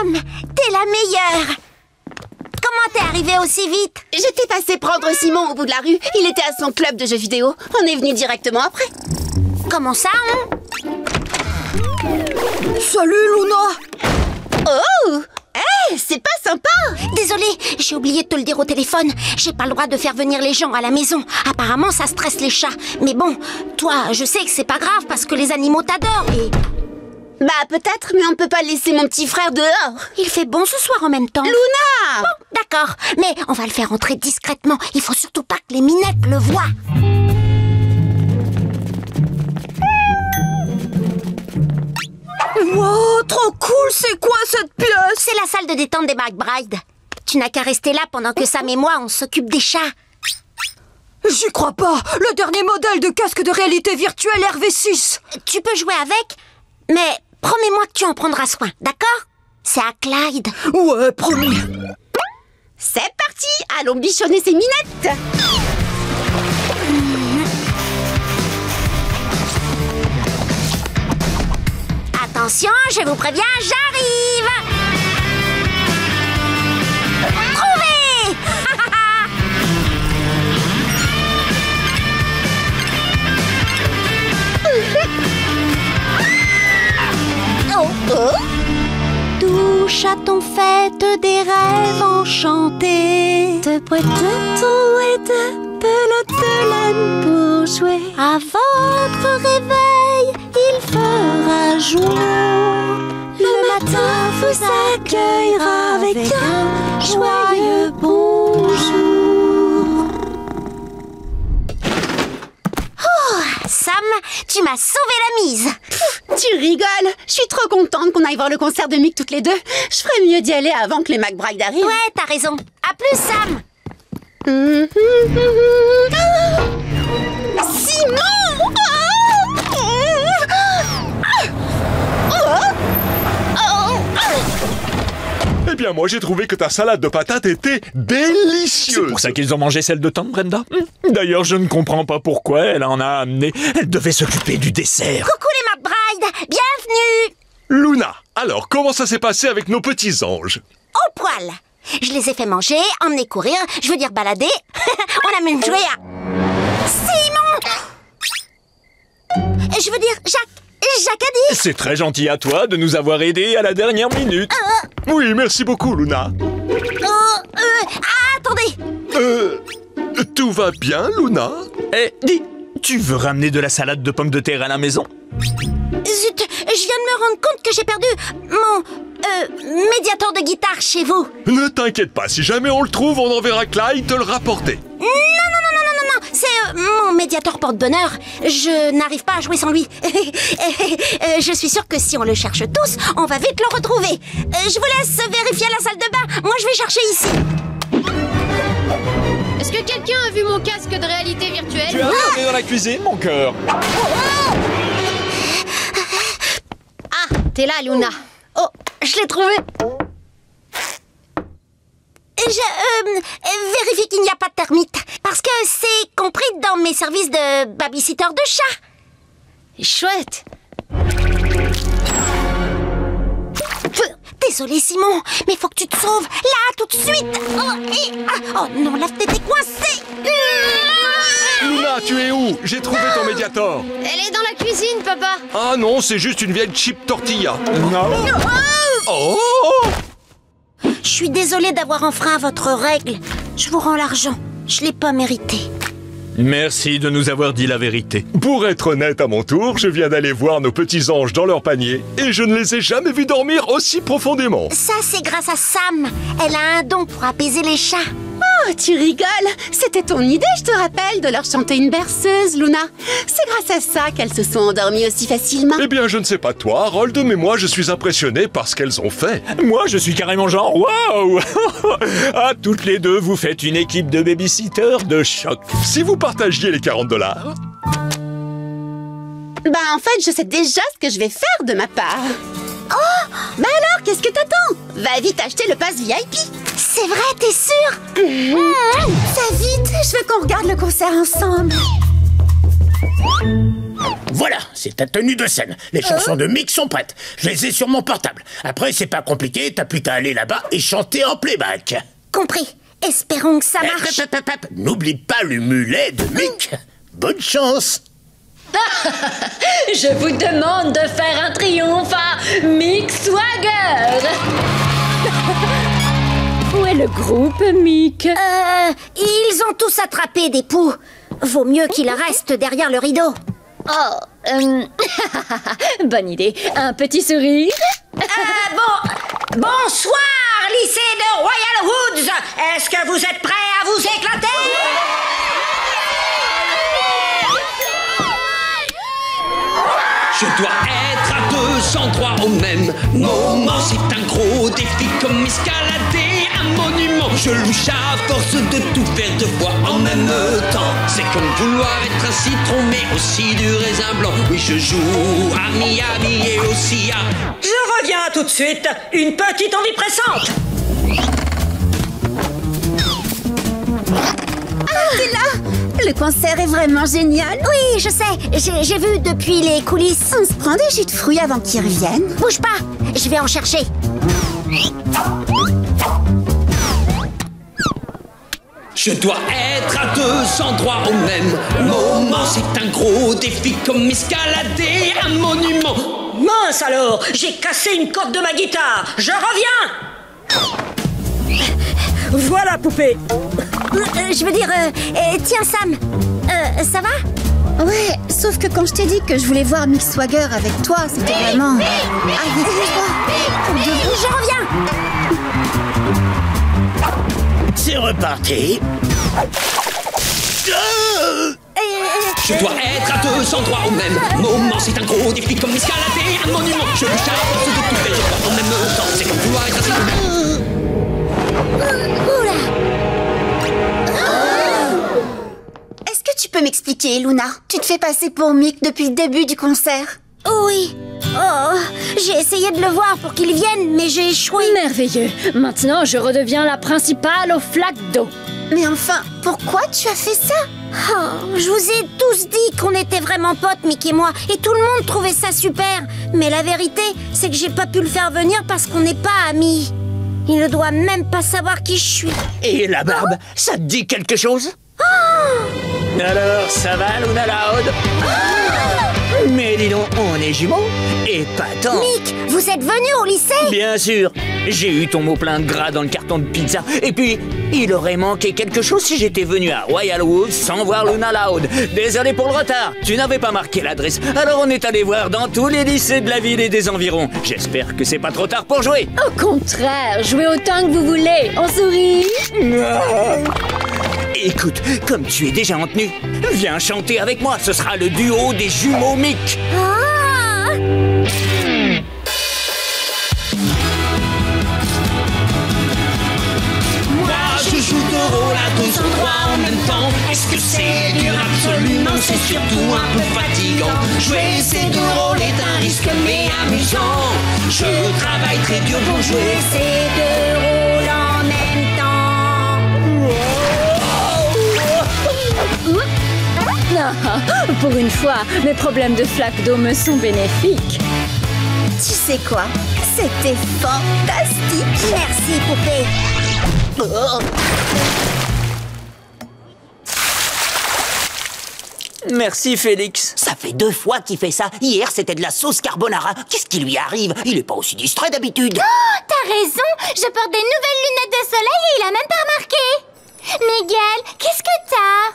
Sam, t'es la meilleure. Comment t'es arrivée aussi vite? J'étais passée prendre Simon au bout de la rue. Il était à son club de jeux vidéo. On est venu directement après. Comment ça, Salut, Luna. Oh! Hey, c'est pas sympa! Désolée, j'ai oublié de te le dire au téléphone. J'ai pas le droit de faire venir les gens à la maison. Apparemment, ça stresse les chats. Mais bon, toi, je sais que c'est pas grave parce que les animaux t'adorent et... Bah peut-être, mais on peut pas laisser mon petit frère dehors. Il fait bon ce soir en même temps. Luna! Bon, d'accord, mais on va le faire entrer discrètement. Il faut surtout pas que les minettes le voient. Wow, trop cool. C'est quoi cette pièce? C'est la salle de détente des McBride. Tu n'as qu'à rester là pendant que Sam et moi, on s'occupe des chats. J'y crois pas. Le dernier modèle de casque de réalité virtuelle RV6. Tu peux jouer avec, mais promets-moi que tu en prendras soin, d'accord? C'est à Clyde. Ouais, promis. C'est parti! Allons bichonner ces minettes! Attention, je vous préviens, j'arrive! Trouvé! Oh, oh! Tout chaton fête des rêves enchantés, de boîtes de tout et de pelotes de laine pour jouer. À votre réveil, il fera jour. Le matin vous accueillera avec un joyeux bonjour. Oh, Sam, tu m'as sauvé la mise. Tu rigoles! Je suis trop contente qu'on aille voir le concert de Mick toutes les deux. Je ferais mieux d'y aller avant que les McBride arrivent. Ouais, t'as raison. À plus, Sam. Simon! Eh bien, moi, j'ai trouvé que ta salade de patates était délicieuse. C'est pour ça qu'ils ont mangé celle de Tante Brenda. D'ailleurs, je ne comprends pas pourquoi elle en a amené. Elle devait s'occuper du dessert. Coucou les McBride, bienvenue. Luna, alors, comment ça s'est passé avec nos petits anges? Au poil. Je les ai fait manger, emmener courir, je veux dire balader. On a même joué à... Simon! Je veux dire Jacques a dit... C'est très gentil à toi de nous avoir aidés à la dernière minute. Oui, merci beaucoup, Luna. Attendez. Tout va bien, Luna? Eh, dis, tu veux ramener de la salade de pommes de terre à la maison? Zut, je viens de me rendre compte que j'ai perdu mon médiator de guitare chez vous. Ne t'inquiète pas, si jamais on le trouve, on enverra Clyde te le rapporter. Non, c'est mon médiator porte-bonheur. Je n'arrive pas à jouer sans lui. Je suis sûre que si on le cherche tous, on va vite le retrouver. Je vous laisse vérifier la salle de bain. Moi, je vais chercher ici. Est-ce que quelqu'un a vu mon casque de réalité virtuelle? Tu as regardé dans la cuisine, mon cœur? Ah, t'es là, Luna. Oh, je l'ai trouvé. Je vérifie qu'il n'y a pas de termites. Parce que c'est compris dans mes services de babysitter de chat. Chouette. Désolé, Simon, mais faut que tu te sauves. Là, tout de suite. Oh non, la fenêtre est coincée. Luna, tu es où? J'ai trouvé ton médiator. Elle est dans la cuisine, papa. Ah non, c'est juste une vieille chip tortilla. Non. Oh! Je suis désolée d'avoir enfreint votre règle. Je vous rends l'argent. Je l'ai pas mérité. Merci de nous avoir dit la vérité. Pour être honnête à mon tour, je viens d'aller voir nos petits anges dans leur panier et je ne les ai jamais vus dormir aussi profondément. Ça, c'est grâce à Sam. Elle a un don pour apaiser les chats. Oh, tu rigoles! C'était ton idée, je te rappelle, de leur chanter une berceuse, Luna. C'est grâce à ça qu'elles se sont endormies aussi facilement. Eh bien, je ne sais pas toi, Harold, mais moi, je suis impressionné par ce qu'elles ont fait. Moi, je suis carrément genre waouh. Ah, toutes les deux, vous faites une équipe de babysitters de choc. Si vous partagiez les $40. Bah, en fait, je sais déjà ce que je vais faire de ma part. Oh! Bah alors, qu'est-ce que t'attends? Va vite acheter le pass VIP. C'est vrai, t'es sûre? Ça vite, je veux qu'on regarde le concert ensemble. Voilà, c'est ta tenue de scène. Les chansons de Mick sont prêtes. Je les ai sur mon portable. Après, c'est pas compliqué, t'as plus qu'à aller là-bas et chanter en playback. Compris. Espérons que ça marche. N'oublie pas le mulet de Mick. Bonne chance. Je vous demande de faire un triomphe à Mick Swagger. Où est le groupe, Mick? Ils ont tous attrapé des poux. Vaut mieux qu'ils restent derrière le rideau. Bonne idée. Un petit sourire. Bonsoir, lycée de Royal Woods. Est-ce que vous êtes prêts à vous éclater? Je dois être à 203 au même moment. C'est un gros défi comme escalader un monument. Je louche à force de tout faire deux fois en même temps. C'est comme vouloir être un citron mais aussi du raisin blanc. Oui, je joue à Miami et aussi à... Je reviens tout de suite. Une petite envie pressante. T'es là? Le concert est vraiment génial. Oui, je sais. J'ai vu depuis les coulisses. On se prend des jus de fruits avant qu'ils reviennent. Bouge pas. Je vais en chercher. Je dois être à 203 au même moment. C'est un gros défi comme escalader un monument. Mince alors, j'ai cassé une corde de ma guitare. Je reviens. Voilà, poupée. Je veux dire, tiens Sam, ça va? Ouais, sauf que quand je t'ai dit que je voulais voir Mick Swagger avec toi, c'était vraiment... Allez, Je reviens. C'est reparti. Je dois être à 203 au même moment. C'est un gros défi comme escalader un monument. Je louche à force de tout faire deux fois en même temps. C'est comme vouloir être un citron. Est-ce que tu peux m'expliquer, Luna? Tu te fais passer pour Mick depuis le début du concert. Oui. Oh, j'ai essayé de le voir pour qu'il vienne, mais j'ai échoué. Merveilleux. Maintenant, je redeviens la principale aux flaques d'eau. Mais enfin, pourquoi tu as fait ça? Oh, je vous ai tous dit qu'on était vraiment potes, Mick et moi, et tout le monde trouvait ça super. Mais la vérité, c'est que j'ai pas pu le faire venir parce qu'on n'est pas amis. Il ne doit même pas savoir qui je suis. Et la barbe, ça te dit quelque chose? Alors, ça va, Luna Loud? Mais dis donc, on est jumeaux? Et pas tant. Mick, vous êtes venu au lycée? Bien sûr. J'ai eu ton mot plein de gras dans le carton de pizza. Et puis, il aurait manqué quelque chose si j'étais venu à Royal Woods sans voir Luna Loud. Désolé pour le retard. Tu n'avais pas marqué l'adresse. Alors on est allé voir dans tous les lycées de la ville et des environs. J'espère que c'est pas trop tard pour jouer. Au contraire, jouez autant que vous voulez. On sourit. Écoute, comme tu es déjà en tenue, viens chanter avec moi. Ce sera le duo des jumeaux Mick. Je joue deux rôles à 203 en même temps. Est-ce que c'est dur? Absolument, c'est surtout un peu fatigant. Jouer ces deux rôles est un risque mais amusant. Je travaille très dur pour jouer ces deux rôles en même temps. Non, pour une fois, mes problèmes de flaque d'eau me sont bénéfiques. Tu sais quoi? C'était fantastique. Merci, poupée. Merci, Félix. Ça fait 2 fois qu'il fait ça. Hier, c'était de la sauce carbonara. Qu'est-ce qui lui arrive? Il est pas aussi distrait d'habitude. Oh, t'as raison. Je porte des nouvelles lunettes de soleil et il a même pas remarqué. Miguel, qu'est-ce que t'as?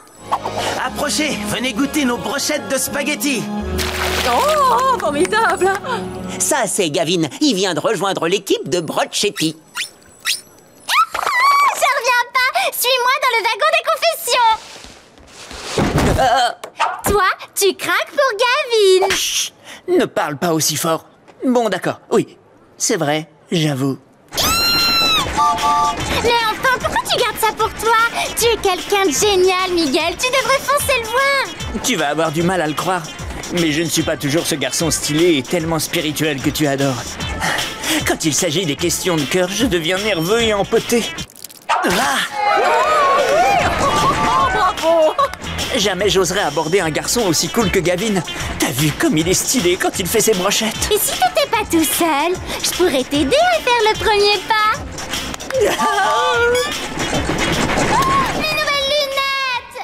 Approchez, venez goûter nos brochettes de spaghettis. Oh, formidable. Ça, c'est Gavin. Il vient de rejoindre l'équipe de Brochetti. Je reviens pas. Suis-moi dans le wagon des confessions. Toi, tu craques pour Gavin. Chut, ne parle pas aussi fort. Bon, d'accord. Oui, c'est vrai, j'avoue. Mais enfin, pourquoi tu gardes ça pour toi? Tu es quelqu'un de génial, Miguel. Tu devrais foncer le voir. Tu vas avoir du mal à le croire. Mais je ne suis pas toujours ce garçon stylé et tellement spirituel que tu adores. Quand il s'agit des questions de cœur, je deviens nerveux et empoté. Bravo. Jamais j'oserais aborder un garçon aussi cool que Gavin. T'as vu comme il est stylé quand il fait ses brochettes? Et si t'étais pas tout seul, je pourrais t'aider à faire le premier pas. Mes nouvelles lunettes!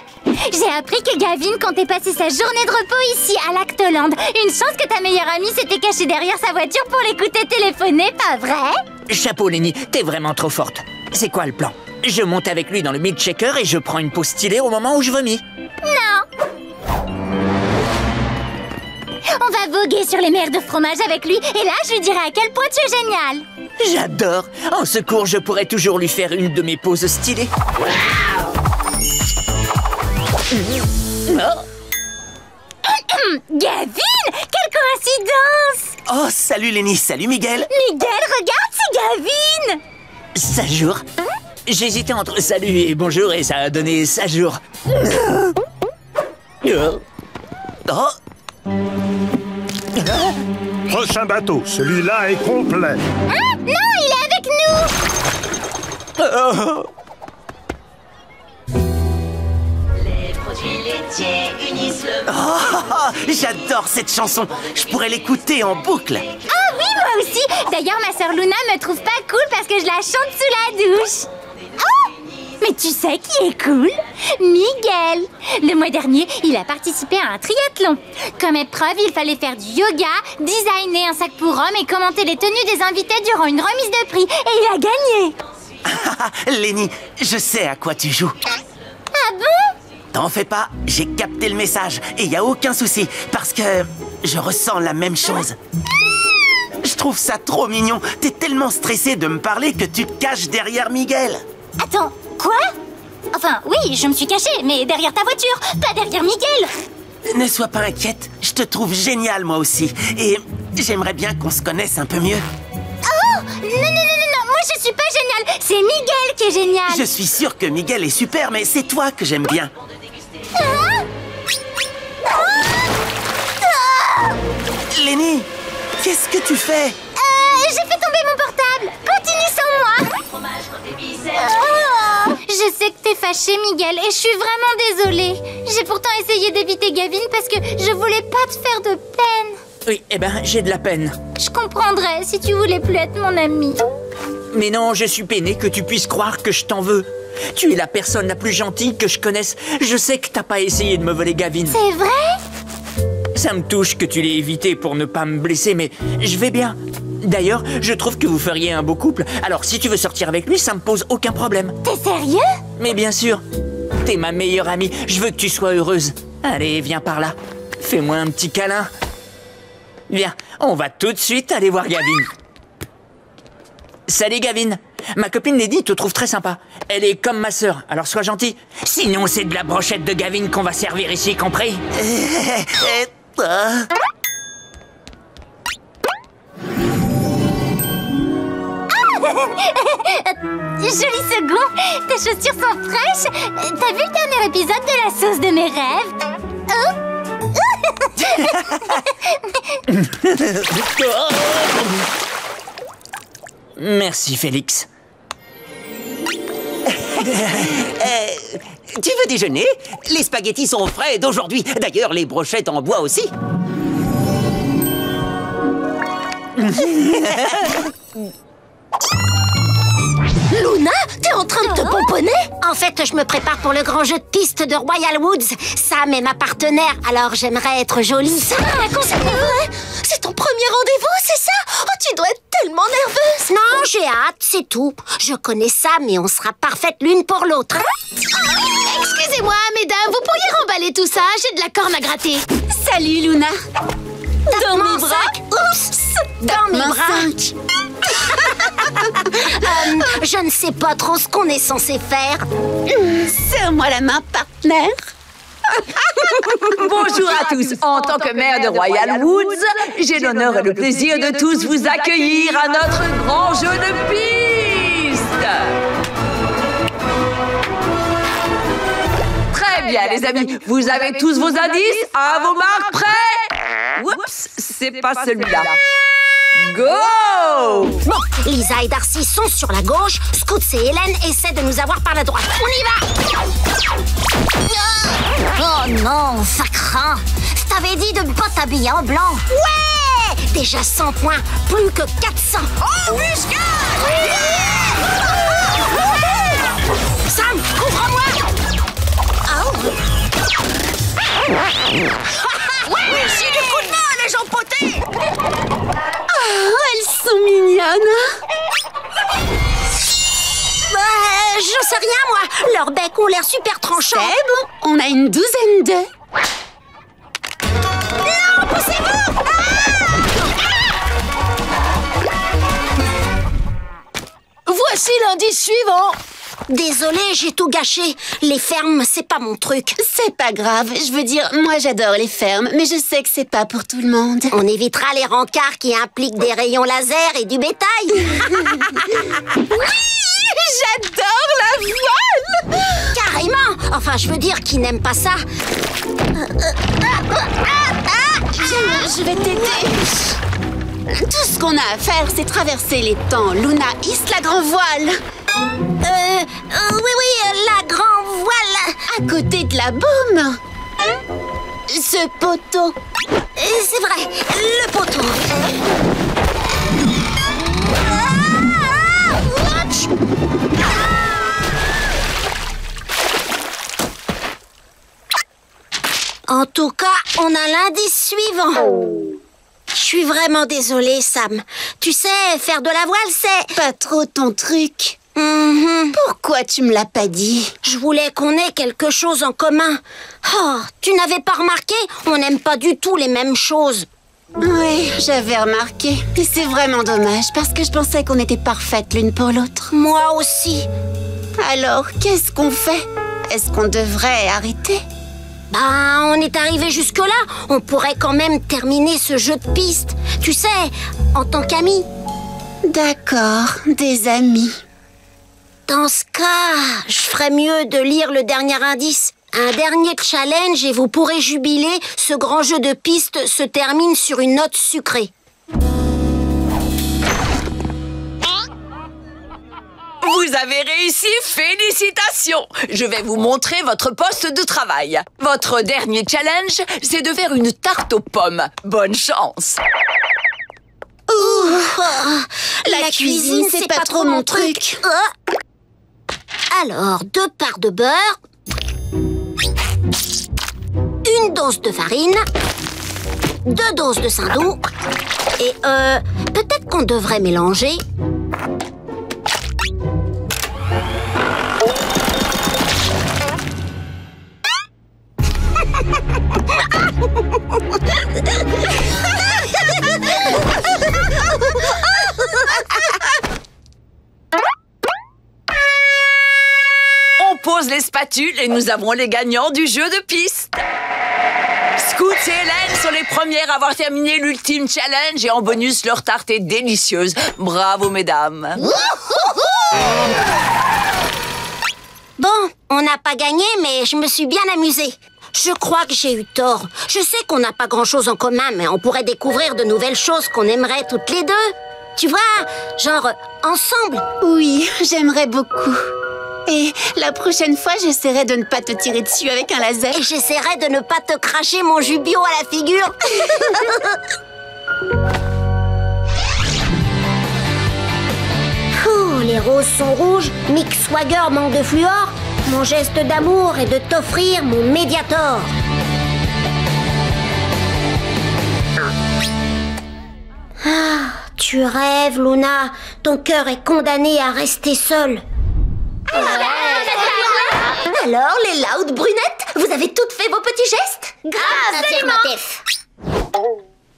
J'ai appris que Gavin comptait passer sa journée de repos ici, à l'Actoland. Une chance que ta meilleure amie s'était cachée derrière sa voiture pour l'écouter téléphoner, pas vrai? Chapeau, Lenny, t'es vraiment trop forte. C'est quoi le plan? Je monte avec lui dans le milkshaker et je prends une pause stylée au moment où je vomis. Non! On va voguer sur les mers de fromage avec lui, et là, je lui dirai à quel point tu es génial. J'adore. En secours, je pourrais toujours lui faire une de mes pauses stylées. Gavin! Quelle coïncidence! Oh, salut Lenny, salut Miguel. Miguel, regarde, c'est Gavin! Sajour. J'hésitais entre salut et bonjour et ça a donné Sajour. Oh. Prochain bateau, celui-là est complet. Hein? Non, il est avec nous! Les produits laitiers unissent le monde. Oh, j'adore cette chanson. Je pourrais l'écouter en boucle. Ah oui, moi aussi. D'ailleurs, ma sœur Luna me trouve pas cool parce que je la chante sous la douche. Oh! Mais tu sais qui est cool? Miguel. Le mois dernier, il a participé à un triathlon. Comme épreuve, il fallait faire du yoga, designer un sac pour homme et commenter les tenues des invités durant une remise de prix. Et il a gagné. Lenny, je sais à quoi tu joues. Ah bon? T'en fais pas, j'ai capté le message et y a aucun souci parce que je ressens la même chose. Je trouve ça trop mignon. T'es tellement stressé de me parler que tu te caches derrière Miguel. Attends, quoi? Enfin, oui, je me suis cachée, mais derrière ta voiture, pas derrière Miguel. Ne sois pas inquiète, je te trouve génial moi aussi. Et j'aimerais bien qu'on se connaisse un peu mieux. Oh! Non, moi je suis pas géniale, c'est Miguel qui est génial. Je suis sûre que Miguel est super, mais c'est toi que j'aime bien. Lenny, qu'est-ce que tu fais? J'ai fait tomber mon portable. Continue sans moi. Oh, je sais que t'es fâché, Miguel, et je suis vraiment désolée. J'ai pourtant essayé d'éviter Gavin parce que je voulais pas te faire de peine. Oui, eh ben, j'ai de la peine. Je comprendrais si tu voulais plus être mon ami. Mais non, je suis peiné que tu puisses croire que je t'en veux. Tu es la personne la plus gentille que je connaisse. Je sais que t'as pas essayé de me voler Gavin. C'est vrai? Ça me touche que tu l'aies évité pour ne pas me blesser, mais je vais bien. D'ailleurs, je trouve que vous feriez un beau couple. Alors, si tu veux sortir avec lui, ça me pose aucun problème. T'es sérieux? Mais bien sûr. T'es ma meilleure amie. Je veux que tu sois heureuse. Allez, viens par là. Fais-moi un petit câlin. Viens, on va tout de suite aller voir Gavin. Salut Gavin. Ma copine Lady te trouve très sympa. Elle est comme ma sœur, alors sois gentil. Sinon, c'est de la brochette de Gavin qu'on va servir ici, compris? Joli second. Tes chaussures sont fraîches. T'as vu le dernier épisode de la sauce de mes rêves? Merci, Félix. Tu veux déjeuner? Les spaghettis sont frais d'aujourd'hui. D'ailleurs, les brochettes en bois aussi. Luna, t'es en train de te pomponner? En fait, je me prépare pour le grand jeu de piste de Royal Woods. Sam est ma partenaire, alors j'aimerais être jolie. Sam, c'est ton premier rendez-vous, c'est ça? Oh, tu dois être tellement nerveuse. Non, j'ai hâte, c'est tout. Je connais Sam et on sera parfaites l'une pour l'autre. Excusez-moi, mesdames, vous pourriez remballer tout ça? J'ai de la corne à gratter. Salut, Luna. Dans mes bras. Oups, dans mes bras. Je ne sais pas trop ce qu'on est censé faire. Serre-moi la main, partenaire. Bonjour à tous. En tant que maire de Royal Woods, j'ai l'honneur et le plaisir de tous vous accueillir à notre grand jeu de piste. Très bien, les amis. Vous avez tous vos indices? À vos marques, prêts? Oups, c'est pas celui-là. Go! Bon, Lisa et Darcy sont sur la gauche, Scoots et Hélène essaient de nous avoir par la droite. On y va! Oh non, ça craint! Je t'avais dit de ne pas t'habiller en blanc. Ouais! Déjà 100 points, plus que 400. Embuscade! Sam, couvre-moi! Oh! Merci du coup de main, les gens potés! Oh, elles sont mignonnes. J'en sais rien, moi. Leurs becs ont l'air super tranchants. C'est bon, on a une douzaine d'œufs. Non, poussez-vous! Voici l'indice suivant. Désolée, j'ai tout gâché. Les fermes, c'est pas mon truc. C'est pas grave, je veux dire, moi j'adore les fermes, mais je sais que c'est pas pour tout le monde. On évitera les rencarts qui impliquent des rayons laser et du bétail. Oui, j'adore la voile. Carrément. Enfin, je veux dire, qui n'aime pas ça? Je vais t'aider. Tout ce qu'on a à faire, c'est traverser les temps. Luna hisse la grand voile. Oui, la grand voile. À côté de la baume. Ce poteau. C'est vrai, le poteau. En tout cas, on a l'indice suivant. Je suis vraiment désolée, Sam. Tu sais, faire de la voile, c'est... Pas trop ton truc. Pourquoi tu me l'as pas dit? Je voulais qu'on ait quelque chose en commun. Oh, tu n'avais pas remarqué? On n'aime pas du tout les mêmes choses. Oui, j'avais remarqué. Et c'est vraiment dommage, parce que je pensais qu'on était parfaites l'une pour l'autre. Moi aussi. Alors, qu'est-ce qu'on fait? Est-ce qu'on devrait arrêter? Ben, on est arrivé jusque-là. On pourrait quand même terminer ce jeu de piste. Tu sais, en tant qu'amis. D'accord, des amis. Dans ce cas, je ferais mieux de lire le dernier indice. Un dernier challenge et vous pourrez jubiler. Ce grand jeu de piste se termine sur une note sucrée. Vous avez réussi, félicitations! Je vais vous montrer votre poste de travail. Votre dernier challenge, c'est de faire une tarte aux pommes. Bonne chance! La cuisine, c'est pas trop mon truc. Alors, 2 parts de beurre, une dose de farine, 2 doses de saindoux, et peut-être qu'on devrait mélanger. On pose les spatules et nous avons les gagnants du jeu de piste. Scoots et Hélène sont les premières à avoir terminé l'ultime challenge et en bonus, leur tarte est délicieuse. Bravo, mesdames. Bon, on n'a pas gagné, mais je me suis bien amusée. Je crois que j'ai eu tort. Je sais qu'on n'a pas grand-chose en commun, mais on pourrait découvrir de nouvelles choses qu'on aimerait toutes les deux. Tu vois, genre, ensemble. Oui, j'aimerais beaucoup. Et la prochaine fois, j'essaierai de ne pas te tirer dessus avec un laser. Et j'essaierai de ne pas te cracher mon jus bio à la figure. Les roses sont rouges, Mick Swagger manque de fluor. Mon geste d'amour est de t'offrir mon Mediator. Ah, tu rêves, Luna. Ton cœur est condamné à rester seul. Alors, les Loud brunettes, vous avez toutes fait vos petits gestes? Affirmatif.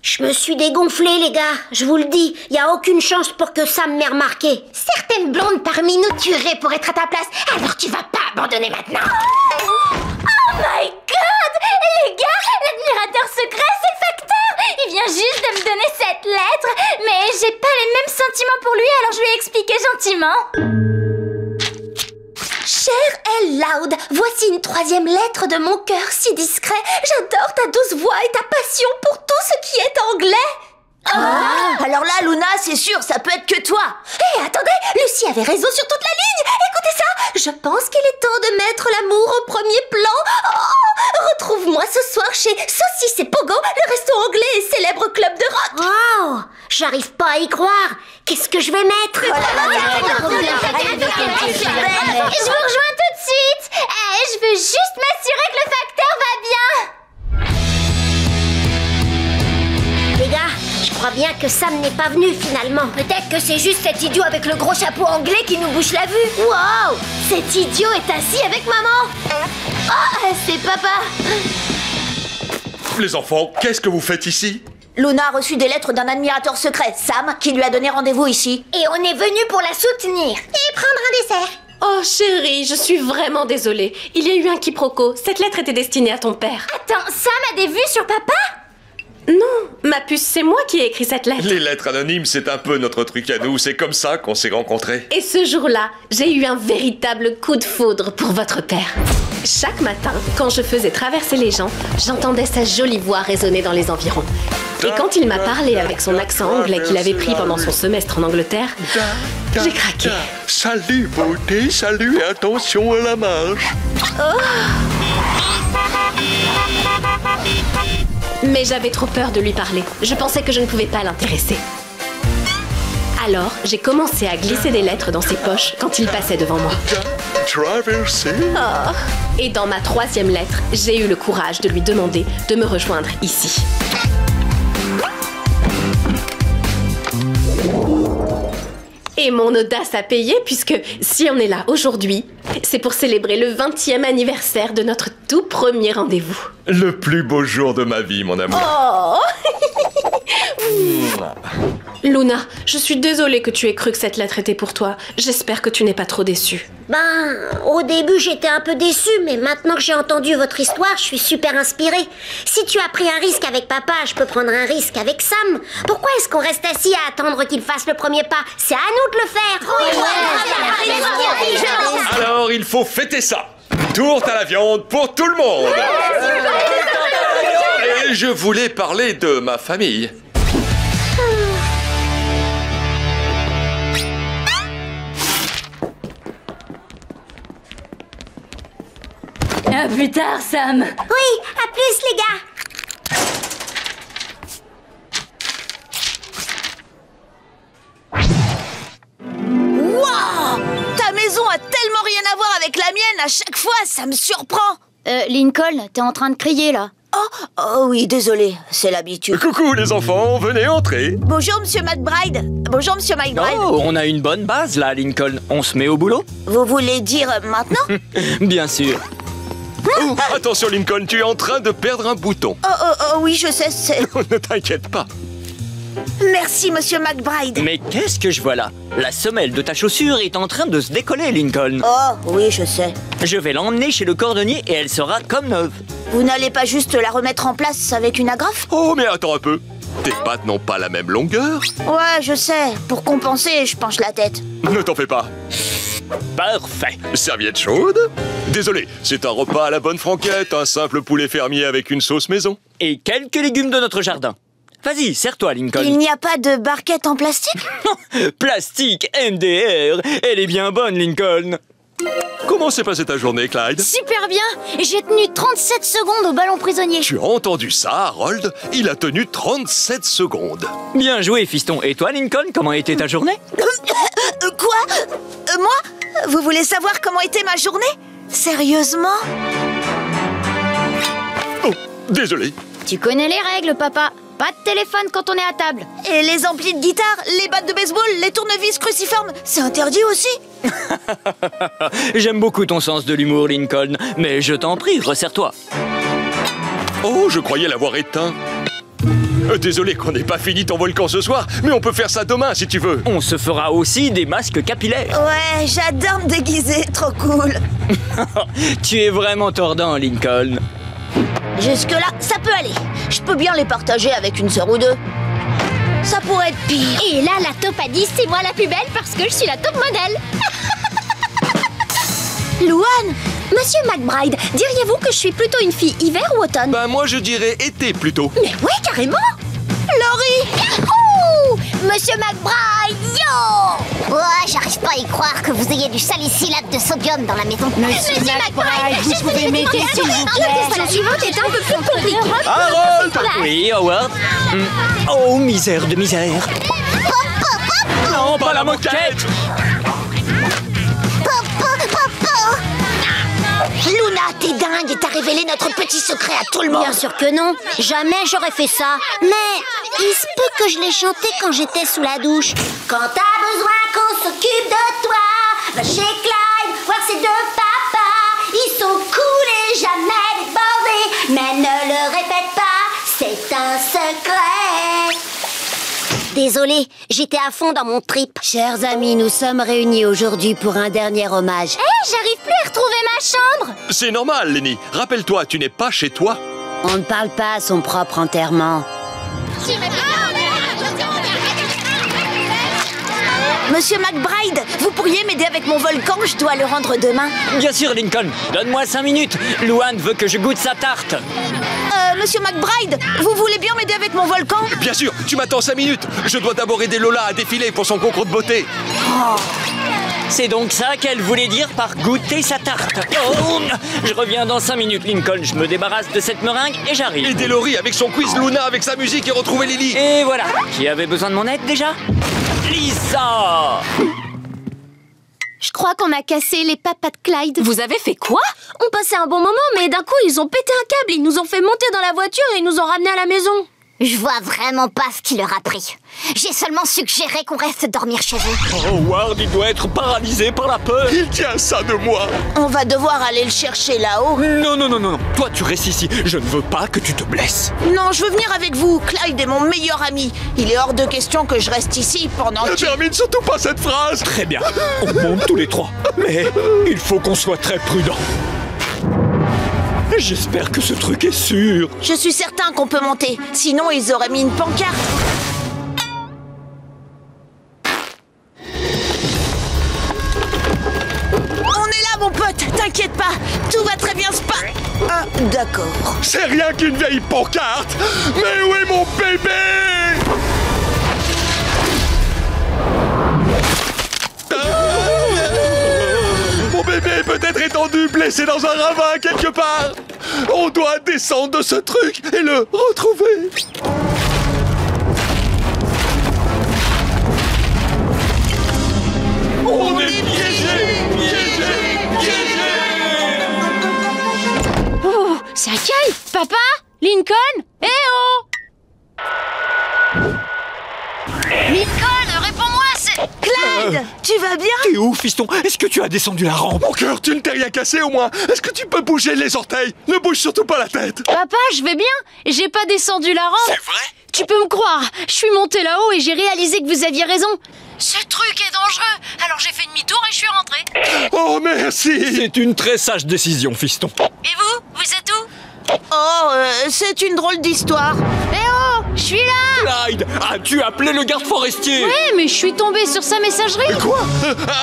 Je me suis dégonflée, les gars. Je vous le dis, il n'y a aucune chance pour que Sam m'ait remarqué. Certaines blondes parmi nous tueraient pour être à ta place, alors tu vas pas abandonner maintenant. Oh my god! Les gars, l'admirateur secret, c'est le facteur! Il vient juste de me donner cette lettre, mais j'ai pas les mêmes sentiments pour lui, alors je lui ai expliqué gentiment. Cher Elle Loud, voici une 3e lettre de mon cœur si discret. J'adore ta douce voix et ta passion pour tout ce qui est anglais. Alors là, Luna, c'est sûr, ça peut être que toi. Hé, attendez, Lucie avait raison sur toute la ligne. Écoutez ça, je pense qu'il est temps de mettre l'amour au premier plan. Oh, retrouve-moi ce soir chez Saucisse et Pogo, le resto anglais et célèbre club de rock. Wow, j'arrive pas à y croire. Qu'est-ce que je vais mettre? Je vous rejoins tout de suite. Je veux juste m'assurer que le facteur va bien. Les gars, je crois bien que Sam n'est pas venu finalement. Peut-être que c'est juste cet idiot avec le gros chapeau anglais qui nous bouche la vue. Wow, cet idiot est assis avec maman. Oh, c'est papa. Les enfants, qu'est-ce que vous faites ici? Luna a reçu des lettres d'un admirateur secret, Sam, qui lui a donné rendez-vous ici. Et on est venu pour la soutenir. Et prendre un dessert. Oh chérie, je suis vraiment désolée. Il y a eu un quiproquo. Cette lettre était destinée à ton père. Attends, Sam a des vues sur papa? Non, ma puce, c'est moi qui ai écrit cette lettre. Les lettres anonymes, c'est un peu notre truc à nous. C'est comme ça qu'on s'est rencontrés. Et ce jour-là, j'ai eu un véritable coup de foudre pour votre père. Chaque matin, quand je faisais traverser les gens, j'entendais sa jolie voix résonner dans les environs. Et quand il m'a parlé avec son accent anglais qu'il avait pris pendant son semestre en Angleterre, j'ai craqué. Salut beauté, salut et attention à la marche. Mais j'avais trop peur de lui parler. Je pensais que je ne pouvais pas l'intéresser. Alors, j'ai commencé à glisser des lettres dans ses poches quand il passait devant moi. Traverser. Oh. Et dans ma 3e lettre, j'ai eu le courage de lui demander de me rejoindre ici. Et mon audace a payé puisque si on est là aujourd'hui, c'est pour célébrer le 20e anniversaire de notre tout premier rendez-vous. Le plus beau jour de ma vie, mon amour. Oh. Luna, je suis désolée que tu aies cru que cette lettre était pour toi. J'espère que tu n'es pas trop déçue. Ben, au début j'étais un peu déçue, mais maintenant que j'ai entendu votre histoire, je suis super inspirée. Si tu as pris un risque avec papa, je peux prendre un risque avec Sam. Pourquoi est-ce qu'on reste assis à attendre qu'il fasse le premier pas? C'est à nous de le faire. Alors, il faut fêter ça. Tourte à la viande pour tout le monde. Et je voulais parler de ma famille. À plus tard, Sam. Oui, à plus les gars. Waouh! Ta maison a tellement rien à voir avec la mienne, à chaque fois, ça me surprend. Lincoln, t'es en train de crier, là. Oh oui, désolé, c'est l'habitude. Coucou les enfants, venez entrer. Bonjour, monsieur McBride. Bonjour, monsieur McBride. Oh, on a une bonne base, là, Lincoln. On se met au boulot? Vous voulez dire maintenant? Bien sûr. Oh, attention Lincoln, tu es en train de perdre un bouton. Oh, oui, je sais, c'est... Ne t'inquiète pas. Merci, monsieur McBride. Mais qu'est-ce que je vois là? La semelle de ta chaussure est en train de se décoller, Lincoln. Oh, oui, je sais. Je vais l'emmener chez le cordonnier et elle sera comme neuve. Vous n'allez pas juste la remettre en place avec une agrafe? Oh, mais attends un peu. Tes pattes n'ont pas la même longueur. Ouais, je sais. Pour compenser, je penche la tête. Ne t'en fais pas. Parfait. Serviette chaude? Désolé, c'est un repas à la bonne franquette, un simple poulet fermier avec une sauce maison. Et quelques légumes de notre jardin. Vas-y, serre-toi, Lincoln. Il n'y a pas de barquette en plastique? Plastique, MDR. Elle est bien bonne, Lincoln. Comment s'est passée ta journée, Clyde? Super bien. J'ai tenu 37 secondes au ballon prisonnier. Tu as entendu ça, Harold? Il a tenu 37 secondes. Bien joué, fiston. Et toi, Lincoln, comment était ta journée? Quoi? Moi? Vous voulez savoir comment était ma journée? Sérieusement? Oh, désolé. Tu connais les règles, papa. Pas de téléphone quand on est à table. Et les amplis de guitare, les battes de baseball, les tournevis cruciformes, c'est interdit aussi? J'aime beaucoup ton sens de l'humour, Lincoln. Mais je t'en prie, resserre-toi. Oh, je croyais l'avoir éteint. Désolé qu'on n'ait pas fini ton volcan ce soir, mais on peut faire ça demain si tu veux. On se fera aussi des masques capillaires. Ouais, j'adore me déguiser, trop cool. Tu es vraiment tordant, Lincoln. Jusque-là, ça peut aller. Je peux bien les partager avec une sœur ou deux. Ça pourrait être pire. Et là, la taupe a dit c'est moi la plus belle parce que je suis la taupe modèle. Louane, monsieur McBride, diriez-vous que je suis plutôt une fille hiver ou automne? Bah moi je dirais été plutôt. Mais ouais, carrément. Laurie. Oh Monsieur McBride, yo! Ouais, j'arrive pas à y croire que vous ayez du salicylate de sodium dans la maison. Monsieur McBride, vous pouvez m'aider s'il vous plaît. La question suivante est un peu plus compliquée. Harold! Oui, Howard? Oh, misère de misère. Non, pas la moquette! Luna, t'es dingue et t'as révélé notre petit secret à tout le monde. Bien sûr que non. Jamais j'aurais fait ça. Mais il se peut que je l'ai chanté quand j'étais sous la douche. Quand t'as besoin qu'on s'occupe de toi, va chez Clyde voir ses deux papas. Ils sont cool et jamais débordés. Mais ne le répète pas, c'est un secret. Désolée, j'étais à fond dans mon trip. Chers amis, nous sommes réunis aujourd'hui pour un dernier hommage. J'arrive plus à retrouver ma chambre. C'est normal, Lenny. Rappelle-toi, tu n'es pas chez toi. On ne parle pas à son propre enterrement. Monsieur McBride, vous pourriez m'aider avec mon volcan, je dois le rendre demain. Bien sûr, Lincoln. Donne-moi 5 minutes. Louane veut que je goûte sa tarte. Monsieur McBride, vous voulez bien m'aider avec mon volcan? Bien sûr, tu m'attends 5 minutes. Je dois d'abord aider Lola à défiler pour son concours de beauté. C'est donc ça qu'elle voulait dire par goûter sa tarte. Oh, je reviens dans 5 minutes, Lincoln. Je me débarrasse de cette meringue et j'arrive. Aider Laurie avec son quiz, Luna avec sa musique et retrouver Lily. Et voilà. Qui avait besoin de mon aide déjà? Lisa! Je crois qu'on a cassé les papas de Clyde. Vous avez fait quoi? On passait un bon moment, mais d'un coup, ils ont pété un câble. Ils nous ont fait monter dans la voiture et ils nous ont ramenés à la maison. Je vois vraiment pas ce qui leur a pris. J'ai seulement suggéré qu'on reste dormir chez eux. Oh, Ward, il doit être paralysé par la peur. Il tient ça de moi. On va devoir aller le chercher là-haut. Non, non, non, non. Toi, tu restes ici. Je ne veux pas que tu te blesses. Non, je veux venir avec vous. Clyde est mon meilleur ami. Il est hors de question que je reste ici pendant... Ne termine surtout pas cette phrase. Très bien. On monte tous les trois. Mais il faut qu'on soit très prudent. J'espère que ce truc est sûr. Je suis certain qu'on peut monter. Sinon, ils auraient mis une pancarte. On est là, mon pote. T'inquiète pas. Tout va très bien se passer. Ah, d'accord. C'est rien qu'une vieille pancarte. Mais où est mon bébé? Mon bébé est peut-être étendu, blessé dans un ravin quelque part. On doit descendre de ce truc et le retrouver. On est piégé, piégé, piégé. Oh, c'est Kyle. Papa? Lincoln? Eh oh! Lincoln, réponds-moi, c'est... Clyde, tu vas bien? T'es où, fiston? Est-ce que tu as descendu la rampe? Mon cœur, tu ne t'es rien cassé au moins? Est-ce que tu peux bouger les orteils? Ne bouge surtout pas la tête. Papa, je vais bien. J'ai pas descendu la rampe. C'est vrai? Tu peux me croire. Je suis montée là-haut et j'ai réalisé que vous aviez raison. Ce truc est dangereux. Alors j'ai fait demi-tour et je suis rentrée. Oh, merci. C'est une très sage décision, fiston. Et vous? Vous êtes où? Oh, c'est une drôle d'histoire. Eh oh, je suis là. Clyde, as-tu appelé le garde forestier? Ouais, mais je suis tombée sur sa messagerie. Quoi?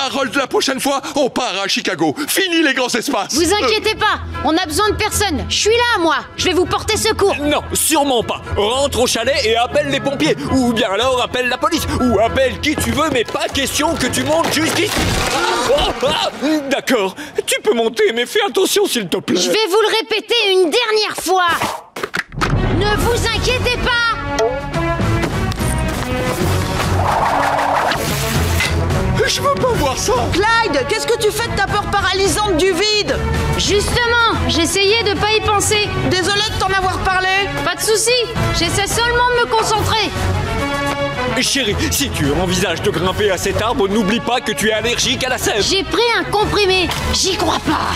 Harold, la prochaine fois, on part à Chicago. Fini les grands espaces. Vous inquiétez pas, on a besoin de personne. Je suis là, moi. Je vais vous porter secours. Non, sûrement pas. Rentre au chalet et appelle les pompiers. Ou bien alors appelle la police. Ou appelle qui tu veux, mais pas question que tu montes jusqu'ici. D'accord, tu peux monter, mais fais attention s'il te plaît. Je vais vous le répéter une dernière fois. Ne vous inquiétez pas. Je veux pas voir ça. Clyde, qu'est-ce que tu fais de ta peur paralysante du vide? Justement, j'essayais de pas y penser. Désolé de t'en avoir parlé. Pas de souci, j'essaie seulement de me concentrer. Chérie, si tu envisages de grimper à cet arbre, n'oublie pas que tu es allergique à la sève. J'ai pris un comprimé, j'y crois pas.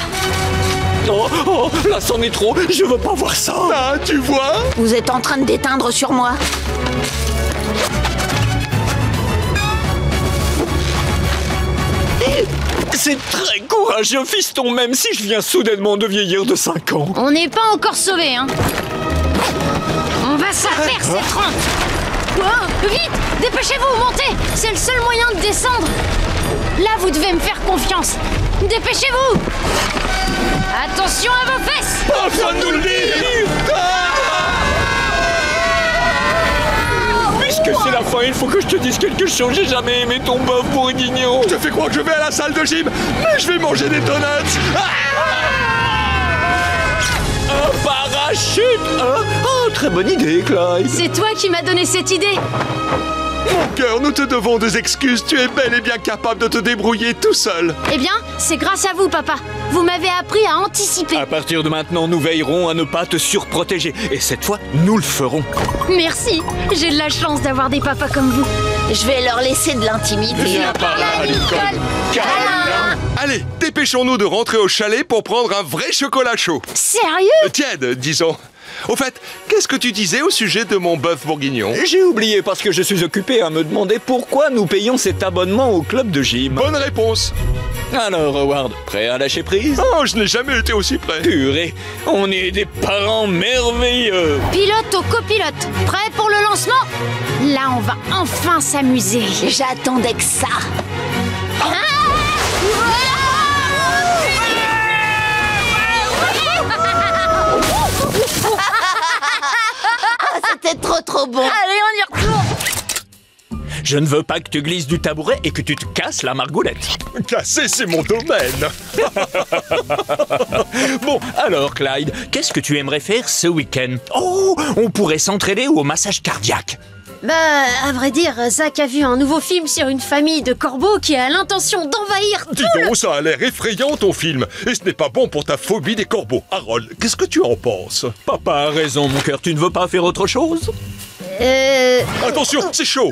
Oh, là c'en est trop, je veux pas voir ça. Ah, tu vois? Vous êtes en train de déteindre sur moi. C'est très courageux, fiston, même si je viens soudainement de vieillir de 5 ans. On n'est pas encore sauvés, hein. On va s'affaire cette rampe. Oh, vite, dépêchez-vous, montez. C'est le seul moyen de descendre. Là, vous devez me faire confiance. Dépêchez-vous. Attention à vos fesses. Enfin nous le dire. Puisque Mais c'est la fin, il faut que je te dise quelque chose. J'ai jamais aimé ton bœuf bourguignon. Je te fais croire que je vais à la salle de gym, mais je vais manger des donuts. Un parachute, hein? Oh, très bonne idée, Clyde. C'est toi qui m'as donné cette idée. Mon cœur, nous te devons des excuses. Tu es bel et bien capable de te débrouiller tout seul. Eh bien, c'est grâce à vous, papa. Vous m'avez appris à anticiper. À partir de maintenant, nous veillerons à ne pas te surprotéger. Et cette fois, nous le ferons. Merci. J'ai de la chance d'avoir des papas comme vous. Je vais leur laisser de l'intimité. Viens par là, Lincoln. Câlin. Allez, dépêchons-nous de rentrer au chalet pour prendre un vrai chocolat chaud. Sérieux? Tiède, disons. Au fait, qu'est-ce que tu disais au sujet de mon bœuf bourguignon? J'ai oublié parce que je suis occupé à me demander pourquoi nous payons cet abonnement au club de gym. Bonne réponse. Alors, Howard, prêt à lâcher prise? Oh, je n'ai jamais été aussi prêt. Purée, on est des parents merveilleux. Pilote au copilote. Prêt pour le lancement? Là, on va enfin s'amuser. J'attendais que ça. C'était trop bon. Allez, on y retourne. Je ne veux pas que tu glisses du tabouret et que tu te casses la margoulette. Casser, c'est mon domaine. Bon, alors Clyde, qu'est-ce que tu aimerais faire ce week-end? Oh, on pourrait s'entraîner au massage cardiaque. Bah, à vrai dire, Zach a vu un nouveau film sur une famille de corbeaux qui a l'intention d'envahir tout. Dis donc, ça a l'air effrayant ton film. Et ce n'est pas bon pour ta phobie des corbeaux. Harold, qu'est-ce que tu en penses? Papa a raison, mon cœur. Tu ne veux pas faire autre chose? Attention, c'est chaud.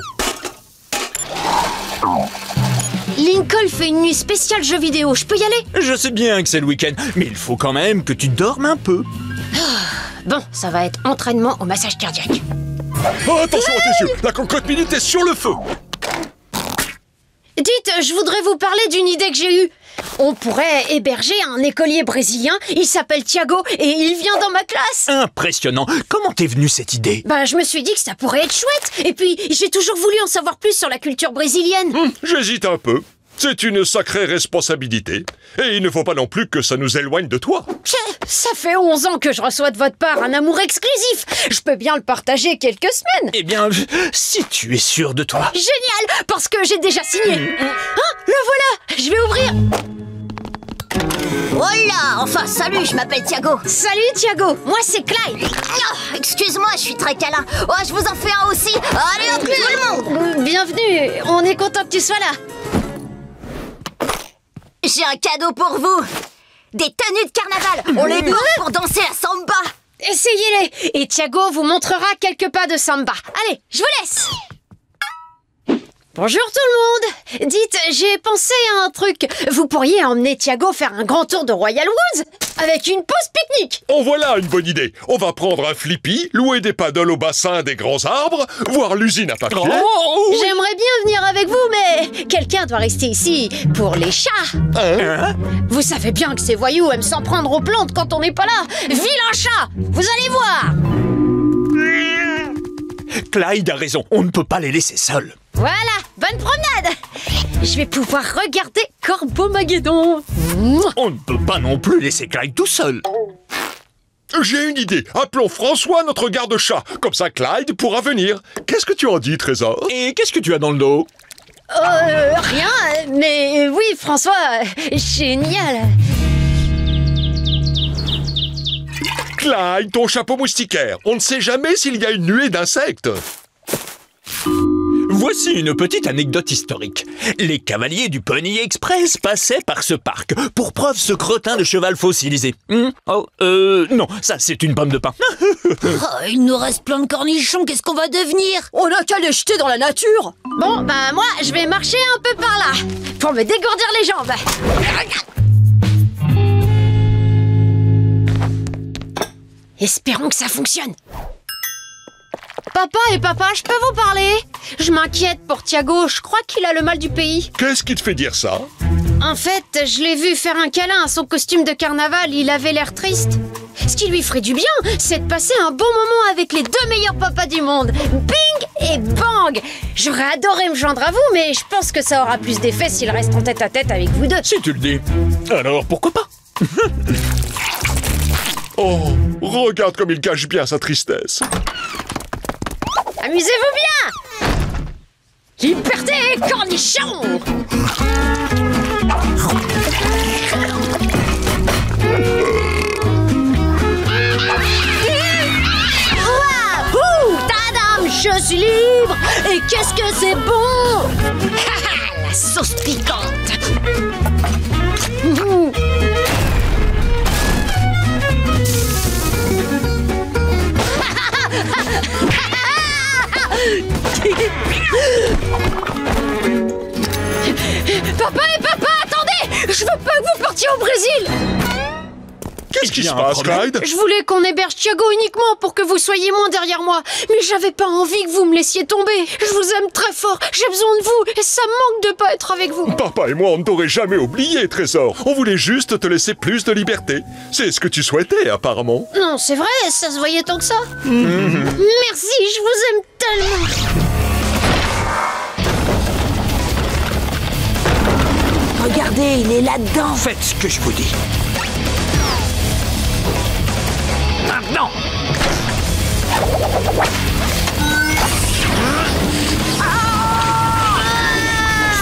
Lincoln fait une nuit spéciale jeux vidéo. Je peux y aller? Je sais bien que c'est le week-end, mais il faut quand même que tu dormes un peu. Bon, ça va être entraînement au massage cardiaque. Oh, attention à tes yeux, la cocotte minute est sur le feu. Dites, je voudrais vous parler d'une idée que j'ai eue. On pourrait héberger un écolier brésilien, il s'appelle Thiago et il vient dans ma classe. Impressionnant. Comment t'es venue cette idée? Bah, je me suis dit que ça pourrait être chouette. Et puis, j'ai toujours voulu en savoir plus sur la culture brésilienne. J'hésite un peu. C'est une sacrée responsabilité. Et il ne faut pas non plus que ça nous éloigne de toi. Ça fait 11 ans que je reçois de votre part un amour exclusif. Je peux bien le partager quelques semaines. Eh bien, si tu es sûr de toi. Génial, parce que j'ai déjà signé. Ah, le voilà, je vais ouvrir. Voilà, enfin salut, je m'appelle Thiago. Salut Thiago, moi c'est Clyde. Oh, excuse-moi, je suis très câlin. Oh, je vous en fais un aussi. Allez, hop, tout le monde. Bienvenue, on est content que tu sois là. J'ai un cadeau pour vous. Des tenues de carnaval. On les porte pour danser la samba. Essayez-les. Et Thiago vous montrera quelques pas de samba. Allez, je vous laisse. Bonjour tout le monde. Dites, j'ai pensé à un truc. Vous pourriez emmener Thiago faire un grand tour de Royal Woods avec une pause pique-nique. Oh voilà une bonne idée. On va prendre un flippy, louer des paddles au bassin des grands arbres, voir l'usine à papier. Oh, j'aimerais bien venir avec vous, mais quelqu'un doit rester ici pour les chats. Vous savez bien que ces voyous aiment s'en prendre aux plantes quand on n'est pas là. Vilain chat, vous allez voir. Clyde a raison, on ne peut pas les laisser seuls. Voilà, bonne promenade. Je vais pouvoir regarder Corbeau-Maguédon. On ne peut pas non plus laisser Clyde tout seul. J'ai une idée. Appelons François, notre garde-chat. Comme ça, Clyde pourra venir. Qu'est-ce que tu en dis, Trésor? Et qu'est-ce que tu as dans le dos? Rien, mais oui, François, génial. Clyde, ton chapeau moustiquaire. On ne sait jamais s'il y a une nuée d'insectes. Voici une petite anecdote historique. Les cavaliers du Pony Express passaient par ce parc. Pour preuve, ce crottin de cheval fossilisé. Non, ça c'est une pomme de pin. Il nous reste plein de cornichons, qu'est-ce qu'on va devenir? On n'a qu'à les jeter dans la nature. Bon, bah moi, je vais marcher un peu par là, pour me dégourdir les jambes. Espérons que ça fonctionne. Papa et papa, je peux vous parler? Je m'inquiète pour Thiago, je crois qu'il a le mal du pays. Qu'est-ce qui te fait dire ça? En fait, je l'ai vu faire un câlin à son costume de carnaval, il avait l'air triste. Ce qui lui ferait du bien, c'est de passer un bon moment avec les deux meilleurs papas du monde, Bing et Bang. J'aurais adoré me joindre à vous, mais je pense que ça aura plus d'effet s'il reste en tête-à-tête avec vous deux. Si tu le dis, alors pourquoi pas? Oh, regarde comme il cache bien sa tristesse. Amusez-vous bien. Liberté, cornichon! Wouhou! Tadam! Je suis libre! Et qu'est-ce que c'est bon! La sauce piquante! Papa et papa, attendez! Je veux pas que vous partiez au Brésil! Qu'est-ce qui se passe, Clyde? Je voulais qu'on héberge Thiago uniquement pour que vous soyez moins derrière moi. Mais j'avais pas envie que vous me laissiez tomber. Je vous aime très fort, j'ai besoin de vous. Et ça me manque de pas être avec vous. Papa et moi, on ne t'aurait jamais oublié, Trésor. On voulait juste te laisser plus de liberté. C'est ce que tu souhaitais, apparemment. Non, c'est vrai, ça se voyait tant que ça. Merci, je vous aime tellement. Regardez, il est là-dedans. Faites ce que je vous dis. Maintenant!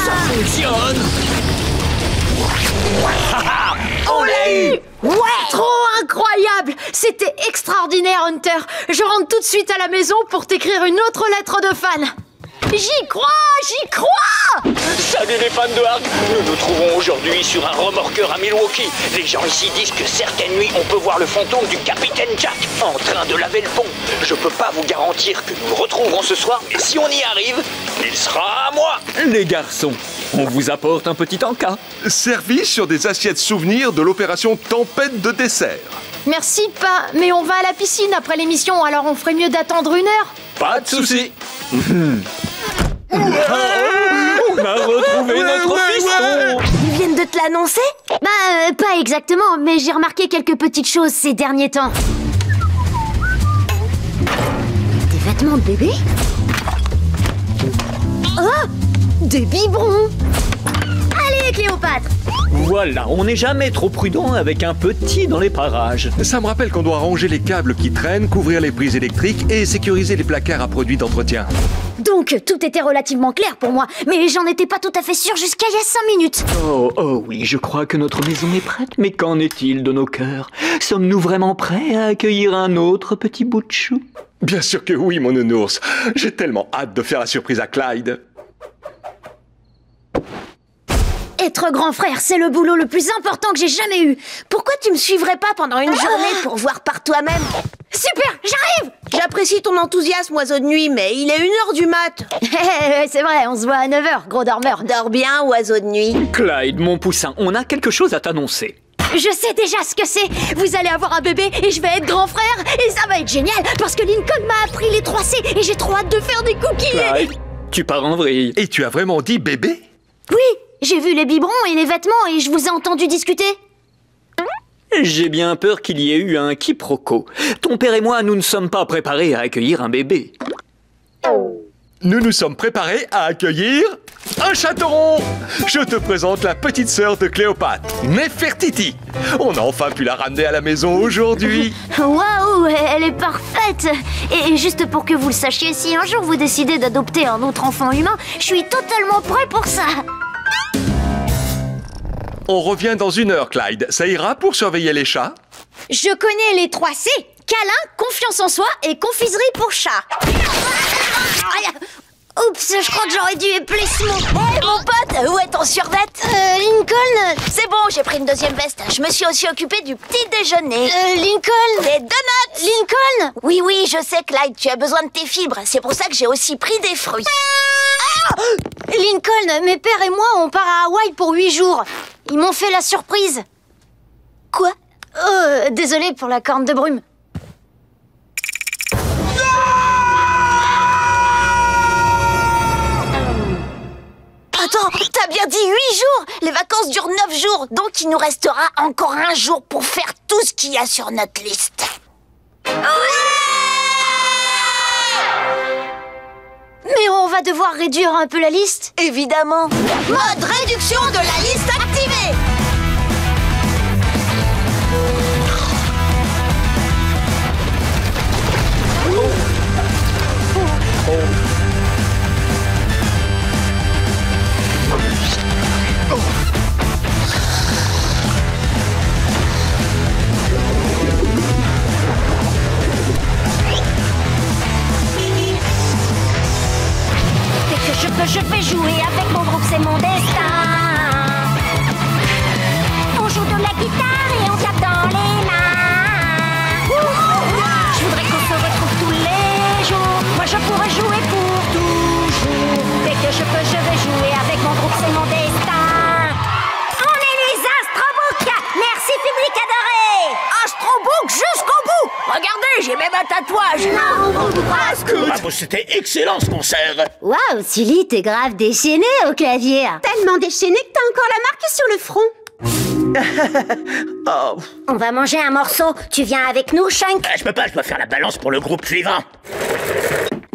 Ça fonctionne! On l'a eu! Ouais! Trop incroyable! C'était extraordinaire, Hunter. Je rentre tout de suite à la maison pour t'écrire une autre lettre de fan. J'y crois! J'y crois! Salut les fans de Ark! Nous nous trouvons aujourd'hui sur un remorqueur à Milwaukee. Les gens ici disent que certaines nuits, on peut voir le fantôme du capitaine Jack en train de laver le pont. Je peux pas vous garantir que nous le retrouverons ce soir, mais si on y arrive, il sera à moi! Les garçons, on vous apporte un petit encas. Servi sur des assiettes souvenirs de l'opération Tempête de dessert. Merci, pas, mais on va à la piscine après l'émission, alors on ferait mieux d'attendre 1 heure. Pas de soucis. On a retrouvé notre fiston. Ils viennent de te l'annoncer? Bah, pas exactement, mais j'ai remarqué quelques petites choses ces derniers temps. Des vêtements de bébé? Oh! Des biberons! Allez, Cléopâtre! Voilà, on n'est jamais trop prudent avec un petit dans les parages. Ça me rappelle qu'on doit ranger les câbles qui traînent, couvrir les prises électriques et sécuriser les placards à produits d'entretien. Donc, tout était relativement clair pour moi, mais j'en étais pas tout à fait sûre jusqu'à il y a 5 minutes. Oh oui, je crois que notre maison est prête, mais qu'en est-il de nos cœurs? Sommes-nous vraiment prêts à accueillir un autre petit bout de chou? Bien sûr que oui, mon nounours. J'ai tellement hâte de faire la surprise à Clyde. Être grand frère, c'est le boulot le plus important que j'ai jamais eu. Pourquoi tu me suivrais pas pendant une journée pour voir par toi-même? Super, j'arrive! J'apprécie ton enthousiasme, oiseau de nuit, mais il est 1h du mat. C'est vrai, on se voit à 9h, gros dormeur. Dors bien, oiseau de nuit. Clyde, mon poussin, on a quelque chose à t'annoncer. Je sais déjà ce que c'est. Vous allez avoir un bébé et je vais être grand frère. Et ça va être génial parce que Lincoln m'a appris les 3 C et j'ai trop hâte de faire des cookies. Clyde, tu pars en vrille. Et tu as vraiment dit bébé? Oui, j'ai vu les biberons et les vêtements et je vous ai entendu discuter. J'ai bien peur qu'il y ait eu un quiproquo. Ton père et moi, nous ne sommes pas préparés à accueillir un bébé. Nous nous sommes préparés à accueillir un chateron. Je te présente la petite sœur de Cléopâtre, Nefertiti. On a enfin pu la ramener à la maison aujourd'hui. Waouh, elle est parfaite. Et juste pour que vous le sachiez, si un jour vous décidez d'adopter un autre enfant humain, je suis totalement prêt pour ça. On revient dans 1 heure, Clyde. Ça ira pour surveiller les chats? Je connais les 3 C. Câlin, confiance en soi et confiserie pour chat. Oups, je crois que j'aurais dû épeler ce mot. Hé, mon pote, où est ton survêt? Lincoln. C'est bon, j'ai pris une 2e veste. Je me suis aussi occupée du petit déjeuner. Lincoln. Des donuts. Lincoln. Oui, je sais, Clyde, tu as besoin de tes fibres. C'est pour ça que j'ai aussi pris des fruits. Lincoln, mes pères et moi, on part à Hawaï pour 8 jours. Ils m'ont fait la surprise. Quoi? Désolée pour la corne de brume. Attends, t'as bien dit 8 jours? Les vacances durent 9 jours, donc il nous restera encore 1 jour pour faire tout ce qu'il y a sur notre liste. Mais on va devoir réduire un peu la liste. Évidemment. Mode réduction de la liste activé. c'était excellent ce concert. Waouh, Sully, t'es grave déchaîné au clavier. Tellement déchaîné que t'as encore la marque sur le front. Oh. On va manger un morceau. Tu viens avec nous, Shank? Je peux pas, je dois faire la balance pour le groupe suivant.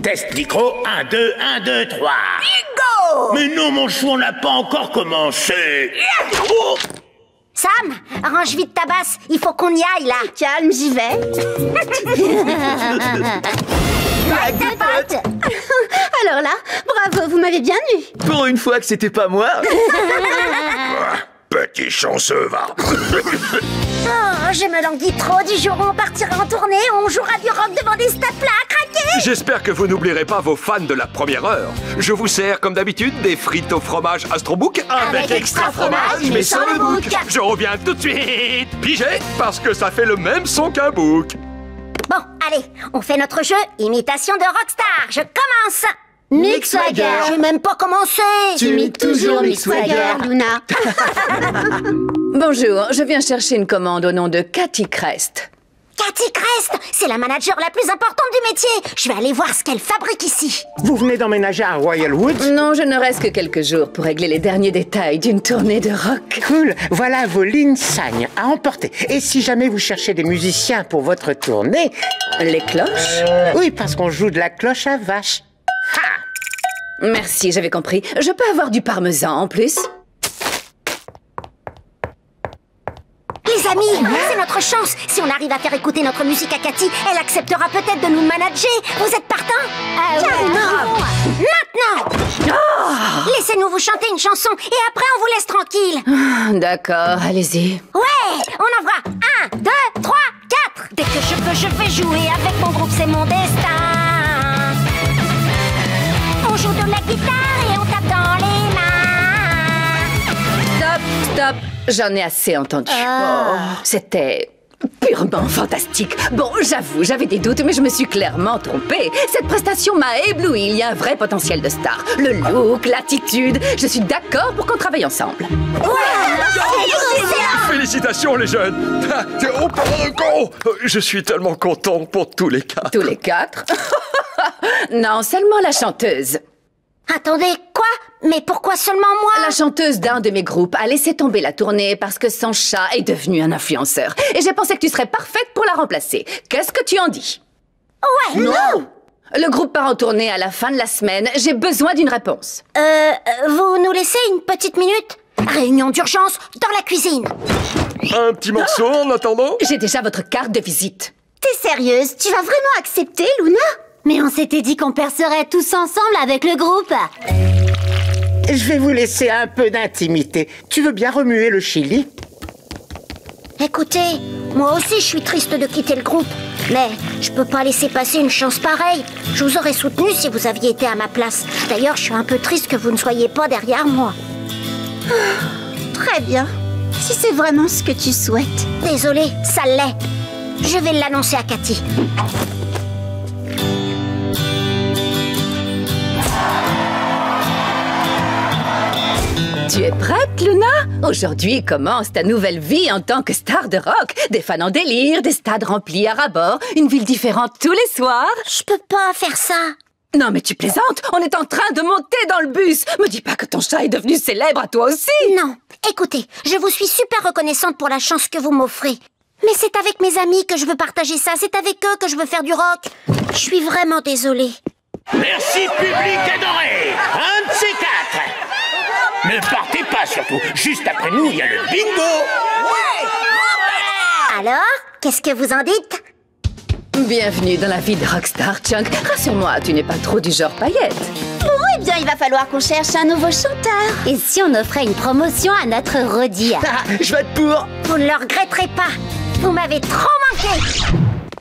Test micro, 1, 2, 1, 2, 3. Bingo! Mais non, mon chou, on n'a pas encore commencé. Oh. Sam, arrange vite ta basse. Il faut qu'on y aille, là. Calme, j'y vais. Avec tes potes. Alors là, bravo, vous m'avez bien eu. Pour une fois que c'était pas moi. Petit chanceux, va. Oh, je me languis trop. Du jour où on partira en tournée, on jouera du rock devant des stades plats à craquer. J'espère que vous n'oublierez pas vos fans de la première heure. Je vous sers, comme d'habitude, des frites au fromage Astrobook avec extra fromage, mais sans le bouc. Je reviens tout de suite. Pigé, parce que ça fait le même son qu'un bouc. Bon, allez, on fait notre jeu imitation de rockstar. Je commence. Mick Swagger. J'ai même pas commencé. Tu imites toujours Mick Swagger, Luna. Bonjour, je viens chercher une commande au nom de Cathy Crest. Cathy Crest, c'est la manager la plus importante du métier. Je vais aller voir ce qu'elle fabrique ici. Vous venez d'emménager à Royal Woods? Non, je ne reste que quelques jours pour régler les derniers détails d'une tournée de rock. Cool, voilà vos lignes à emporter. Et si jamais vous cherchez des musiciens pour votre tournée... Les cloches? Oui, parce qu'on joue de la cloche à vache. Ha! Merci, j'avais compris. Je peux avoir du parmesan en plus? Les amis, c'est notre chance. Si on arrive à faire écouter notre musique à Cathy, elle acceptera peut-être de nous manager. Vous êtes partants? Carrément. Maintenant. Laissez-nous vous chanter une chanson et après on vous laisse tranquille. D'accord, allez-y. Ouais, on envoie 1, 2, 3, 4. Dès que je peux, je vais jouer avec mon groupe, c'est mon destin. On joue de la guitare et on tape dans les mains. Stop, j'en ai assez entendu. Oh, c'était purement fantastique. Bon, j'avoue, j'avais des doutes, mais je me suis clairement trompée. Cette prestation m'a ébloui. Il y a un vrai potentiel de star. Le look, l'attitude. Je suis d'accord pour qu'on travaille ensemble. Félicitations, les jeunes. Je suis tellement content pour tous les quatre. Tous les quatre? Non, seulement la chanteuse. Attendez, quoi? Mais pourquoi seulement moi? La chanteuse d'un de mes groupes a laissé tomber la tournée parce que son chat est devenu un influenceur. Et j'ai pensé que tu serais parfaite pour la remplacer. Qu'est-ce que tu en dis? Ouais, non! Le groupe part en tournée à la fin de la semaine. J'ai besoin d'une réponse. Vous nous laissez une petite minute? Réunion d'urgence dans la cuisine. Un petit morceau en attendant? J'ai déjà votre carte de visite. T'es sérieuse? Tu vas vraiment accepter, Luna? Mais on s'était dit qu'on percerait tous ensemble avec le groupe. Je vais vous laisser un peu d'intimité. Tu veux bien remuer le chili? Écoutez, moi aussi je suis triste de quitter le groupe. Mais je peux pas laisser passer une chance pareille. Je vous aurais soutenu si vous aviez été à ma place. D'ailleurs, je suis un peu triste que vous ne soyez pas derrière moi. Très bien. Si c'est vraiment ce que tu souhaites. Désolée, ça l'est. Je vais l'annoncer à Cathy. Tu es prête, Luna? Aujourd'hui commence ta nouvelle vie en tant que star de rock. Des fans en délire, des stades remplis à ras-bord, une ville différente tous les soirs. Je peux pas faire ça. Non mais tu plaisantes, on est en train de monter dans le bus. Me dis pas que ton chat est devenu célèbre à toi aussi. Non, écoutez, je vous suis super reconnaissante pour la chance que vous m'offrez. Mais c'est avec mes amis que je veux partager ça, c'est avec eux que je veux faire du rock. Je suis vraiment désolée. Merci, public adoré. Un de ces quatre. Ne partez pas surtout. Juste après nous, il y a le bingo. Alors, qu'est-ce que vous en dites? Bienvenue dans la vie de rockstar, Chunk. Rassure-moi, tu n'es pas trop du genre paillette. Bon, eh bien, il va falloir qu'on cherche un nouveau chanteur. Et si on offrait une promotion à notre Roddy? Je vote pour. Vous ne le regretterez pas. Vous m'avez trop manqué.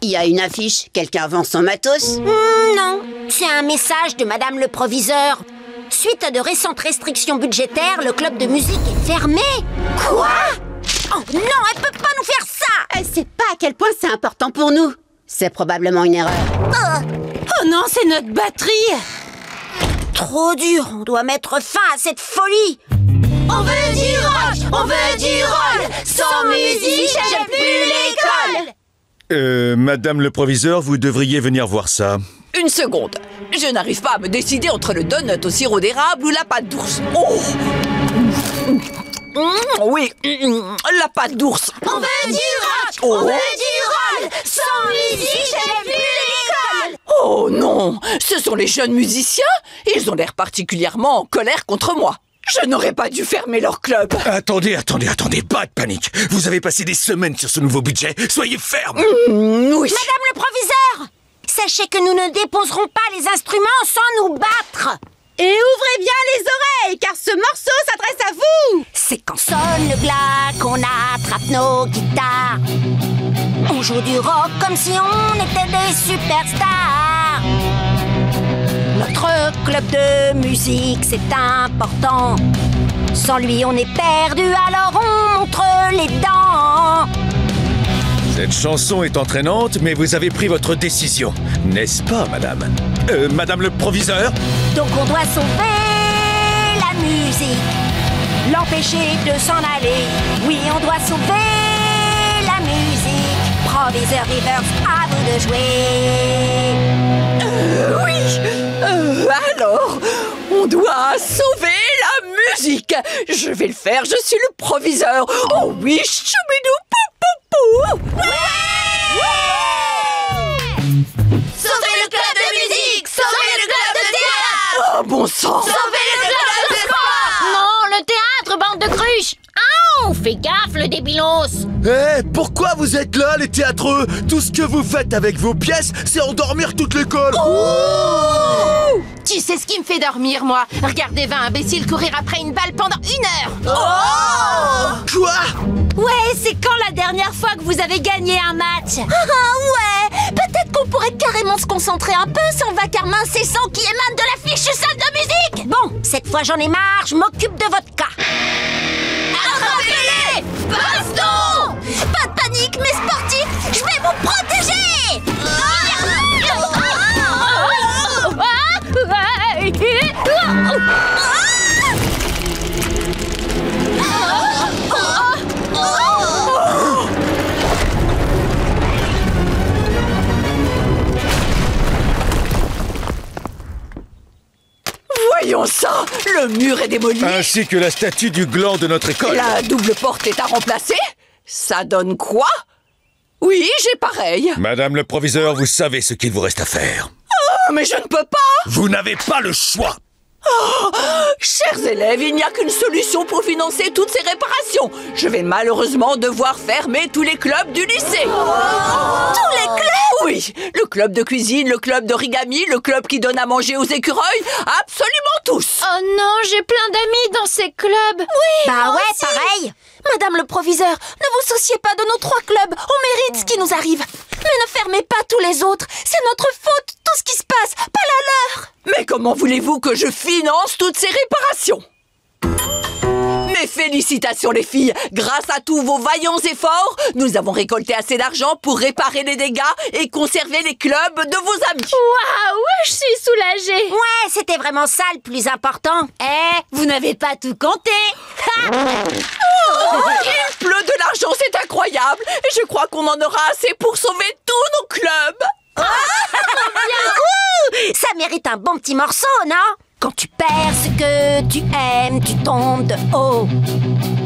Il y a une affiche. Quelqu'un vend son matos? Non, c'est un message de Madame le Proviseur. Suite à de récentes restrictions budgétaires, le club de musique est fermé. Quoi? Oh non, elle peut pas nous faire ça. Elle sait pas à quel point c'est important pour nous. C'est probablement une erreur. Oh non, c'est notre batterie. Trop dur, on doit mettre fin à cette folie. On veut du rock, on veut du roll. Sans musique, j'aime plus l'école. Madame le proviseur, vous devriez venir voir ça. Une seconde. Je n'arrive pas à me décider entre le donut au sirop d'érable ou la pâte d'ours. Oh oui, la pâte d'ours. On veut du rock, on veut du roll. Sans musique, j'ai plus l'école. Oh non, ce sont les jeunes musiciens. Ils ont l'air particulièrement en colère contre moi. Je n'aurais pas dû fermer leur club. Attendez, pas de panique. Vous avez passé des semaines sur ce nouveau budget. Soyez ferme. Oui. Madame le proviseur, sachez que nous ne déposerons pas les instruments sans nous battre. Et ouvrez bien les oreilles, car ce morceau s'adresse à vous. C'est quand sonne le glas qu'on attrape nos guitares. On joue du rock comme si on était des superstars. Notre club de musique, c'est important. Sans lui, on est perdu, alors on montre les dents. Cette chanson est entraînante, mais vous avez pris votre décision, n'est-ce pas, madame? Madame le proviseur? Donc on doit sauver la musique, l'empêcher de s'en aller. Oui, on doit sauver la musique. Proviseur Rivers, à vous de jouer. Oui. Alors, on doit sauver la musique. Je vais le faire, je suis le proviseur. Oh oui, choubidou pou pou pou. Ouais. Sauvez le club de musique, sauvez le club de théâtre. Oh bon sang. Sauvez le club de sport. Non, le théâtre, bande de cruches. Ah, fais gaffe, le débilos. Pourquoi vous êtes là, les théâtreux? Tout ce que vous faites avec vos pièces, c'est endormir toute l'école. Tu sais ce qui me fait dormir, moi? Regarder 20 imbéciles courir après une balle pendant 1 heure. Quoi? Ouais, c'est quand la dernière fois que vous avez gagné un match? Ouais, peut-être qu'on pourrait carrément se concentrer un peu sur le vacarme incessant qui émane de la fichue salle de musique. Bon, cette fois j'en ai marre, je m'occupe de votre cas. Attrapez-les! Baston! Pas de panique, mes sportifs, je vais vous protéger. Voyons ça, le mur est démoli. Ainsi que la statue du gland de notre école. La double porte est à remplacer. Ça donne quoi? Oui, j'ai pareil. Madame le proviseur, vous savez ce qu'il vous reste à faire. Oh, mais je ne peux pas. Vous n'avez pas le choix. Oh, chers élèves, il n'y a qu'une solution pour financer toutes ces réparations. Je vais malheureusement devoir fermer tous les clubs du lycée. Tous les clubs? Oui, le club de cuisine, le club d'origami, le club qui donne à manger aux écureuils, absolument tous. Oh non, j'ai plein d'amis dans ces clubs. Oui, bah ouais, pareil. Madame le proviseur, ne vous souciez pas de nos 3 clubs. On mérite ce qui nous arrive. Mais ne fermez pas tous les autres. C'est notre faute, tout ce qui se passe, pas la leur. Mais comment voulez-vous que je finance toutes ces réparations? Mes félicitations les filles. Grâce à tous vos vaillants efforts, nous avons récolté assez d'argent pour réparer les dégâts et conserver les clubs de vos amis. Waouh, je suis soulagée. Ouais, c'était vraiment ça le plus important. Vous n'avez pas tout compté. Il pleut de l'argent, c'est incroyable. Et je crois qu'on en aura assez pour sauver tous nos clubs. Ça mérite un bon petit morceau, non? Quand tu perds ce que tu aimes, tu tombes de haut.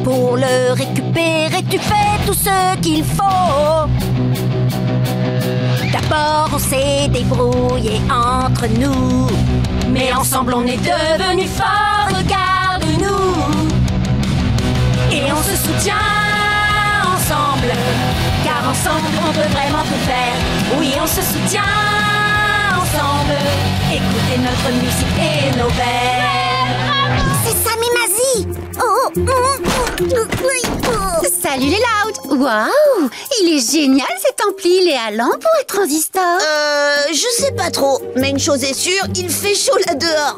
Pour le récupérer, tu fais tout ce qu'il faut. D'abord, on s'est débrouillé entre nous. Mais ensemble, on est devenus forts, regarde-nous. Et on se soutient ensemble. Car ensemble, on peut vraiment tout faire. Oui, on se soutient ensemble. Écoutez notre musique et nos vers. C'est Sammy Mazie. Salut les Loud. Waouh, il est génial cet ampli, il est allant pour un transistor. Je sais pas trop, mais une chose est sûre, il fait chaud là dehors.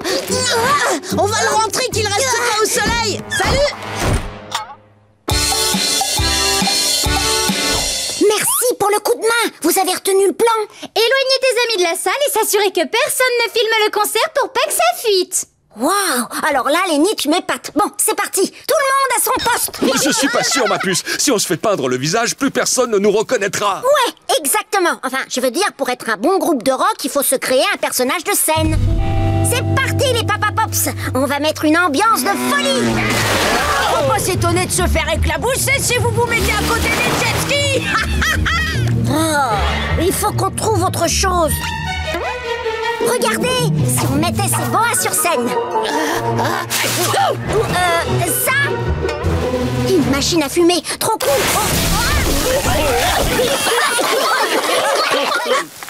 On va le rentrer qu'il reste pas au soleil. Salut. Merci pour le coup de main. Vous avez retenu le plan. Éloignez tes amis de la salle et s'assurer que personne ne filme le concert pour pas que ça fuite. Waouh! Alors là, Lenny, tu m'épates. Bon, c'est parti. Tout le monde à son poste. Je suis pas sûr, ma puce. Si on se fait peindre le visage, plus personne ne nous reconnaîtra. Ouais, Exactement. Enfin, je veux dire, pour être un bon groupe de rock, il faut se créer un personnage de scène. C'est parti, les Papa Pops. On va mettre une ambiance de folie. Faut pas s'étonner de se faire éclabousser si vous vous mettez à côté des jet skis. Il faut qu'on trouve autre chose. Regardez, si on mettait ces boas sur scène. Ça. Une machine à fumer, trop cool.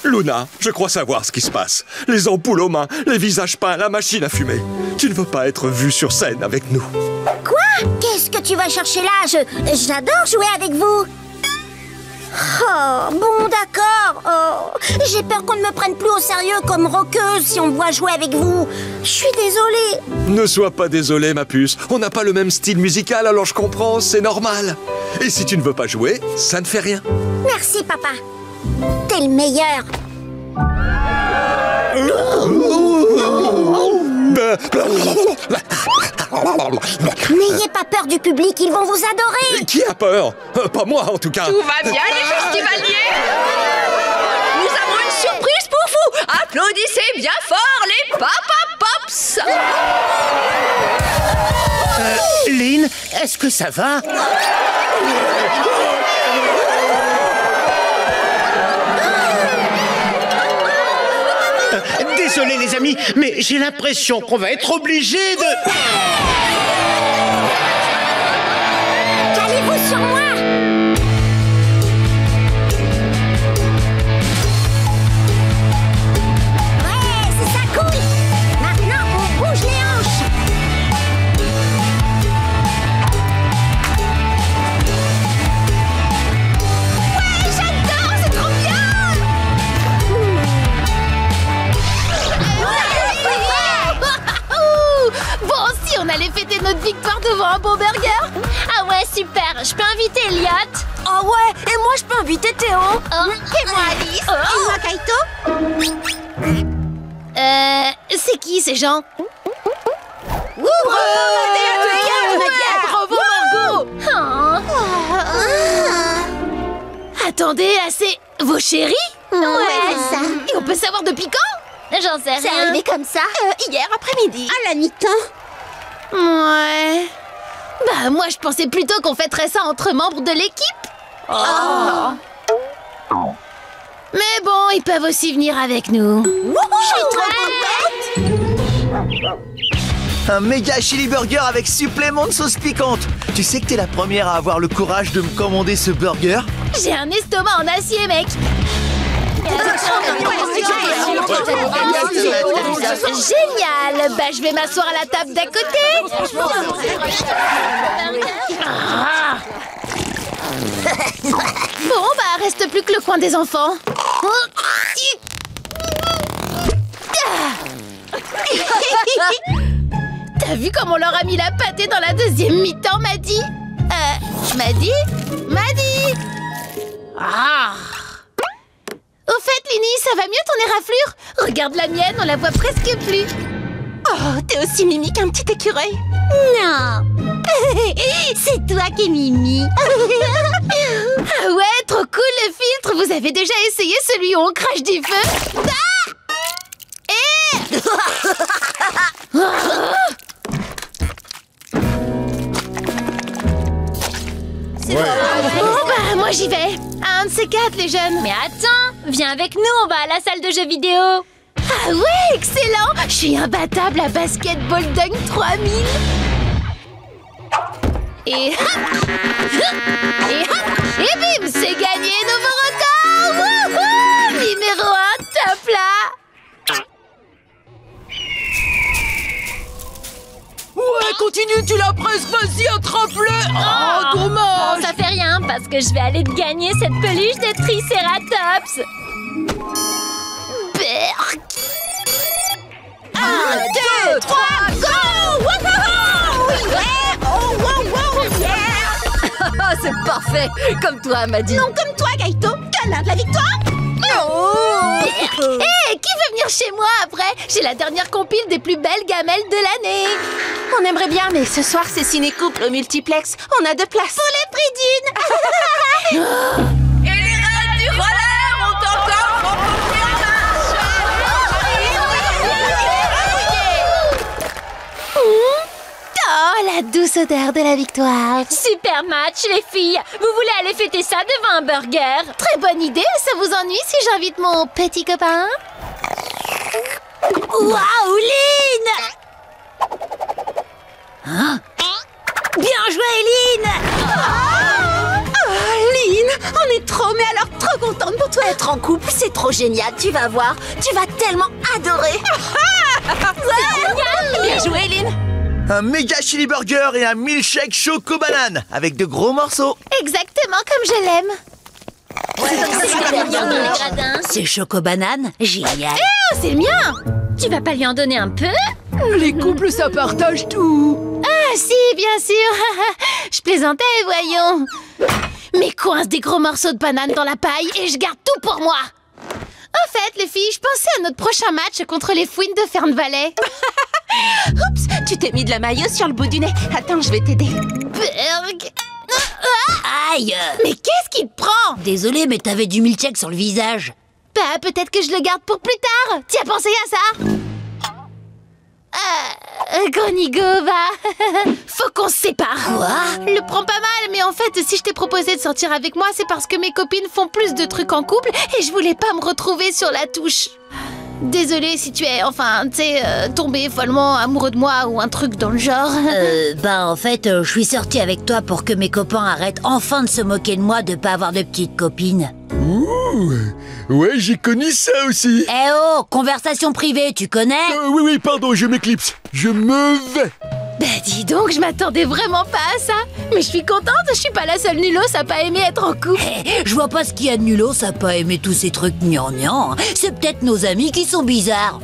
Luna, je crois savoir ce qui se passe. Les ampoules aux mains, les visages peints, la machine à fumer. Tu ne veux pas être vue sur scène avec nous. Quoi? Qu'est-ce que tu vas chercher là? J'adore jouer avec vous. Oh, bon, d'accord. Oh, j'ai peur qu'on ne me prenne plus au sérieux comme rockeuse si on me voit jouer avec vous. Je suis désolée. Ne sois pas désolée, ma puce. On n'a pas le même style musical, alors je comprends, c'est normal. Et si tu ne veux pas jouer, ça ne fait rien. Merci, papa. T'es le meilleur. N'ayez pas peur du public, ils vont vous adorer. Qui a peur? Pas moi, en tout cas. Tout va bien, les festivaliers? Nous avons une surprise pour vous. Applaudissez bien fort les Papa Pops. Lynn, est-ce que ça va? Désolé les amis, mais j'ai l'impression qu'on va être obligé de... Calez-vous sur moi. Ouais, c'est ça, cool. Maintenant, on bouge les hanches. Ouais, j'adore, c'est trop bien. Bon, si on allait fêter notre victoire devant un beau burger. Ah ouais, super. Je peux inviter Elliot. Ah ouais, et moi je peux inviter Théo. Et moi Alice. Et moi Kaito. C'est qui ces gens? Bravo Margot. Attendez, c'est vos chéris? Ouais, c'est ça. Et on peut savoir depuis quand? J'en sais rien. C'est arrivé comme ça. Hier après-midi. À la mi-temps. Ouais. Bah moi je pensais plutôt qu'on fêterait ça entre membres de l'équipe. Mais bon, ils peuvent aussi venir avec nous. Je suis trop contente. Un méga chili burger avec supplément de sauce piquante. Tu sais que t'es la première à avoir le courage de me commander ce burger? J'ai un estomac en acier, mec. Génial. Bah je vais m'asseoir à la table d'à côté. Bon bah reste plus que le coin des enfants. T'as vu comme on leur a mis la pâtée dans la deuxième mi-temps, Maddy? Maddy. Au fait, Lini, ça va mieux ton éraflure? Regarde la mienne, on la voit presque plus. Oh, t'es aussi mimi qu'un petit écureuil. Non. C'est toi qui es Mimi. Ah ouais, trop cool le filtre. Vous avez déjà essayé celui où on crache du feu? Bon bah, moi j'y vais. Un de ces quatre, les jeunes. Mais attends, viens avec nous, on va à la salle de jeux vidéo. Ah ouais, excellent. Je suis imbattable à Basketball Dunk 3000. Et bim, c'est gagné, nouveau record. Wouhou, numéro 1, top là. Ouais, continue, tu l'as presque, vas-y, attrape-le. Oh, dommage. Ça fait rien, parce que je vais aller te gagner cette peluche de Triceratops. Berk. 1, 2, 3, go! Wouhou! Yeah! Oh, wow, wow, yeah! C'est parfait, comme toi, Maddy. Non, comme toi, Kaito. Câlin de la victoire. Oh! Hé, qui veut venir chez moi après? J'ai la dernière compile des plus belles gamelles de l'année. On aimerait bien, mais ce soir, c'est ciné-couple au multiplex. On a de place. Pour les prix d'une. Et les reines du roller. Oh, la douce odeur de la victoire. Super match, les filles. Vous voulez aller fêter ça devant un burger? Très bonne idée. Ça vous ennuie si j'invite mon petit copain? Waouh, Lynn! Hein? Bien joué, Lynn! Lynn, on est trop, mais alors trop contente pour toi. Être en couple, c'est trop génial. Tu vas voir, tu vas tellement adorer. Bien joué, Lynn! Un méga chili burger et un milkshake choco-banane avec de gros morceaux. Exactement comme je l'aime. C'est choco-banane, génial. Oh, c'est le mien! Tu vas pas lui en donner un peu? Les couples, ça partage tout. Ah si, bien sûr. Je plaisantais, voyons. Mais coince des gros morceaux de banane dans la paille et je garde tout pour moi. En fait, les filles, je pensais à notre prochain match contre les fouines de Fernvalais. Oups, tu t'es mis de la maillot sur le bout du nez. Attends, je vais t'aider. Berg. Aïe! Mais qu'est-ce qui te prend? Désolée, mais t'avais du milkshake sur le visage. Bah, peut-être que je le garde pour plus tard. Tu as pensé à ça? Gronigo, va. Faut qu'on se sépare. Quoi? Le prends pas mal, mais en fait, si je t'ai proposé de sortir avec moi, c'est parce que mes copines font plus de trucs en couple et je voulais pas me retrouver sur la touche. Désolée si tu es, enfin, tu sais, tombé follement amoureux de moi ou un truc dans le genre. En fait, je suis sortie avec toi pour que mes copains arrêtent enfin de se moquer de moi de pas avoir de petite copine. Ouh, ouais, j'ai connu ça aussi. Eh oh, conversation privée, tu connais? Oui, pardon, je m'éclipse. Je me vais. Bah dis donc, je m'attendais vraiment pas à ça. Mais je suis contente, je suis pas la seule nulos à pas aimer être en couple. Je vois pas ce qu'il y a de nulos à pas aimer tous ces trucs gnangnan. C'est peut-être nos amis qui sont bizarres.